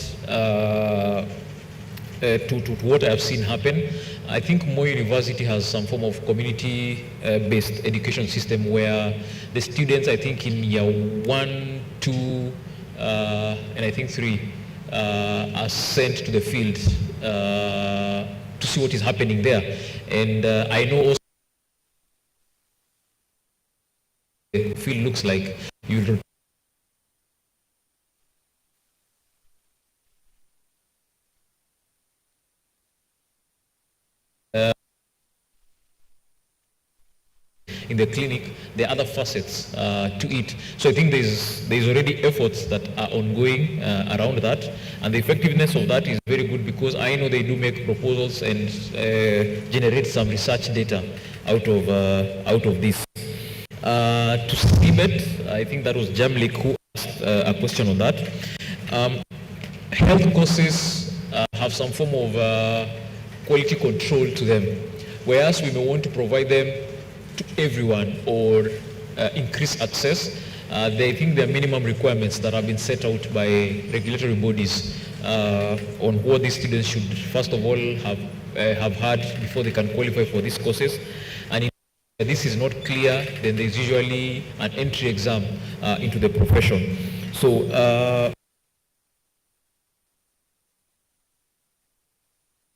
to what I have seen happen, I think Moi University has some form of community-based education system where the students, I think in year 1, 2, and I think 3, are sent to the field to see what is happening there. And I know also the field looks like you in the clinic, there are other facets to it. So I think there's already efforts that are ongoing around that, and the effectiveness of that is very good, because I know they do make proposals and generate some research data out of this. To CBET, I think that was Jamlik who asked a question on that. Health courses have some form of quality control to them, whereas we may want to provide them to everyone or increase access. They think there are minimum requirements that have been set out by regulatory bodies on what these students should first of all have had before they can qualify for these courses. And if this is not clear, then there's usually an entry exam into the profession. So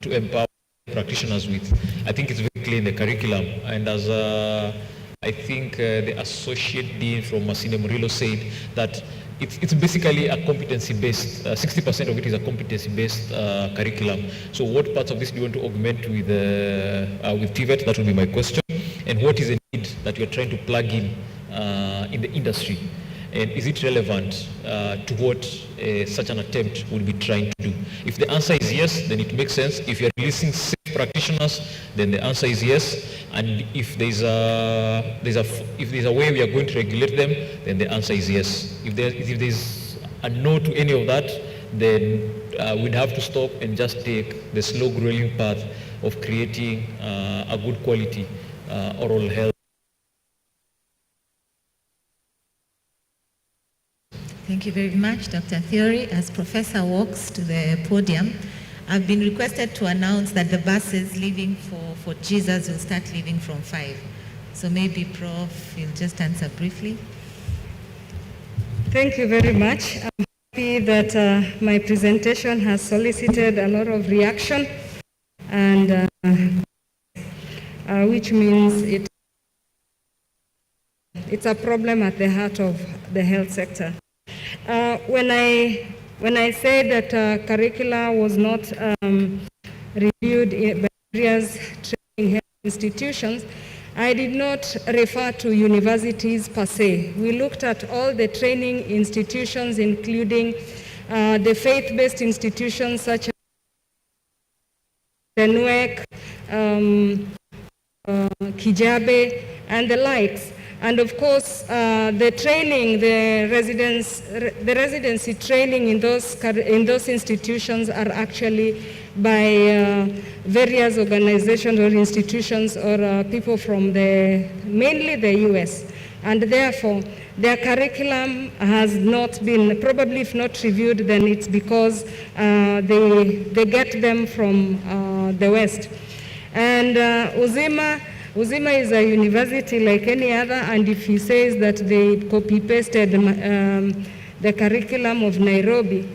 to empower practitioners with, I think it's very clear in the curriculum, and as I think the Associate Dean from Masinde Murillo said, that it's basically a competency-based, 60% of it is a competency-based curriculum. So what parts of this do you want to augment with TVET? That will be my question. And what is the need that you're trying to plug in the industry? And is it relevant to what such an attempt will be trying to do? If the answer is yes, then it makes sense. If you're releasing safe practitioners, then the answer is yes. And if there's a way we are going to regulate them, then the answer is yes. If there's a no to any of that, then we'd have to stop and just take the slow growing path of creating a good quality oral health. Thank you very much, Dr. Theory. As Professor walks to the podium, I've been requested to announce that the buses leaving for Jesus will start leaving from 5. So maybe Prof, you'll just answer briefly. Thank you very much. I'm happy that my presentation has solicited a lot of reaction, and which means it's a problem at the heart of the health sector. When I say that curricula was not reviewed by various training health institutions, I did not refer to universities per se. We looked at all the training institutions, including the faith-based institutions such as the NUEC, Kijabe, and the likes. And of course, the training, the residency training in those institutions are actually by various organizations or institutions or people from mainly the US. And therefore, their curriculum has not been, probably if not reviewed, then it's because they get them from the West. And Uzima is a university like any other, and if he says that they copy-pasted the curriculum of Nairobi,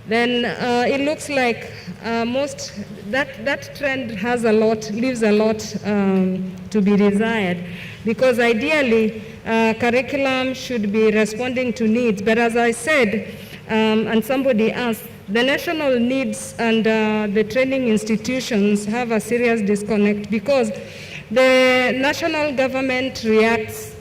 then it looks like that trend leaves a lot to be desired, because ideally curriculum should be responding to needs. But as I said, and somebody asked, the national needs and the training institutions have a serious disconnect, because the national government reacts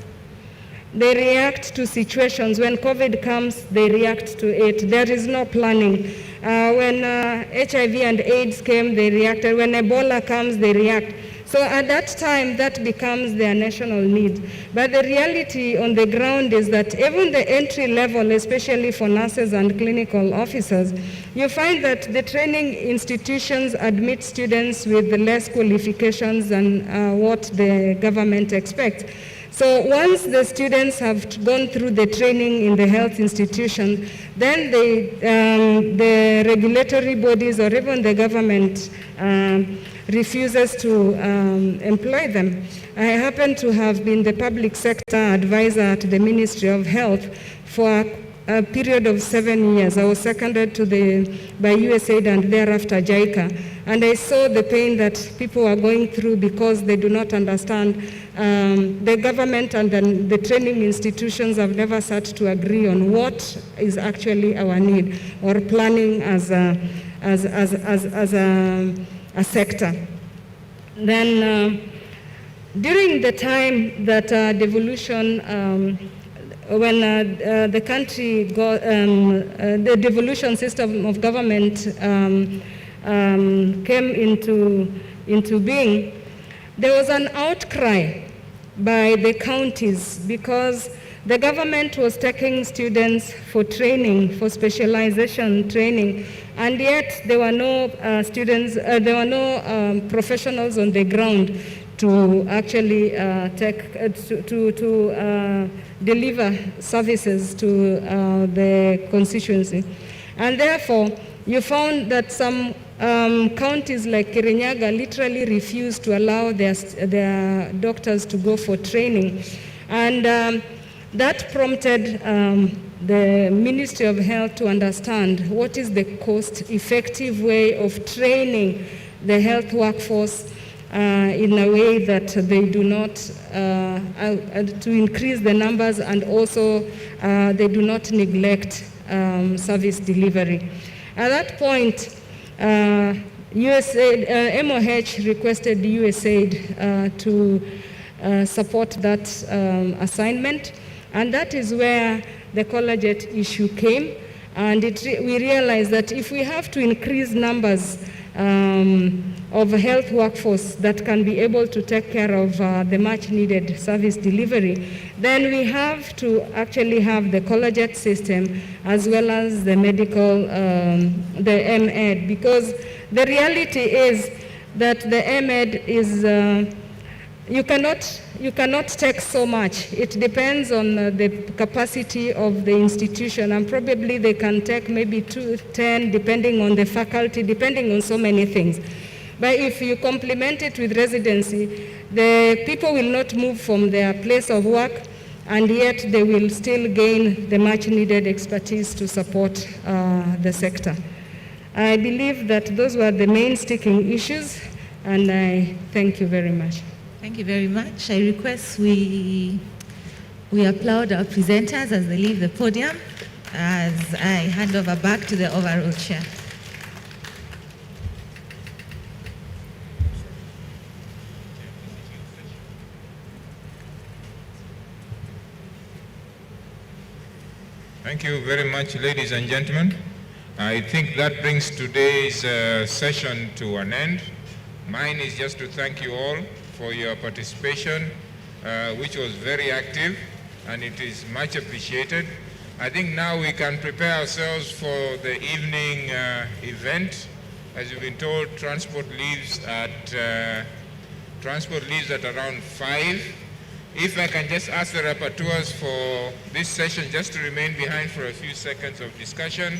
to situations. When COVID comes, they react to it. There is no planning. When HIV and AIDS came, they reacted. When Ebola comes, they react. So at that time, that becomes their national need. But the reality on the ground is that even the entry level, especially for nurses and clinical officers, you find that the training institutions admit students with less qualifications than what the government expects. So once the students have gone through the training in the health institution, then the regulatory bodies or even the government refuses to employ them. I happen to have been the public sector advisor at the Ministry of Health for a period of 7 years. I was seconded by USAID and thereafter JICA. And I saw the pain that people are going through because they do not understand. The government and the training institutions have never sat to agree on what is actually our need or planning as a sector. Then during the time that devolution, when the country got, the devolution system of government came into being, there was an outcry by the counties because the government was taking students for training, for specialization training, and yet there were no there were no professionals on the ground to actually deliver services to the constituency. And therefore, you found that some counties like Kirinyaga literally refused to allow their doctors to go for training. And that prompted the Ministry of Health to understand what is the cost-effective way of training the health workforce in a way that they do not, to increase the numbers, and also they do not neglect service delivery. At that point, USAID, MOH requested USAID to support that assignment, and that is where the collegiate issue came. And we realized that if we have to increase numbers of health workforce that can be able to take care of the much needed service delivery, then we have to actually have the collegiate system as well as the medical, the MEd, because the reality is that the MEd is, you cannot take so much. It depends on the capacity of the institution, and probably they can take maybe 10, depending on the faculty, depending on so many things. But if you complement it with residency, the people will not move from their place of work, and yet they will still gain the much needed expertise to support the sector. I believe that those were the main sticking issues, and I thank you very much. Thank you very much. I request we applaud our presenters as they leave the podium, as I hand over back to the overall chair. Thank you very much, ladies and gentlemen. I think that brings today's session to an end. Mine is just to thank you all for your participation, which was very active, and it is much appreciated. I think now we can prepare ourselves for the evening event. As you've been told, transport leaves at around 5. If I can just ask the rapporteurs for this session just to remain behind for a few seconds of discussion.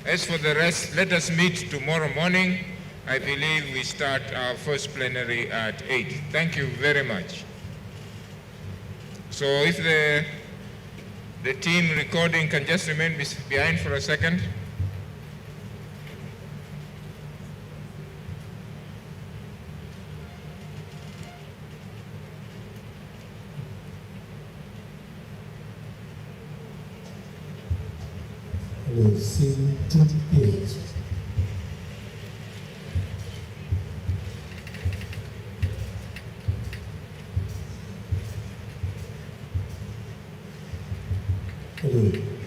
As for the rest, let us meet tomorrow morning. I believe we start our first plenary at 8. Thank you very much. So if the team recording can just remain behind for a second. Hello.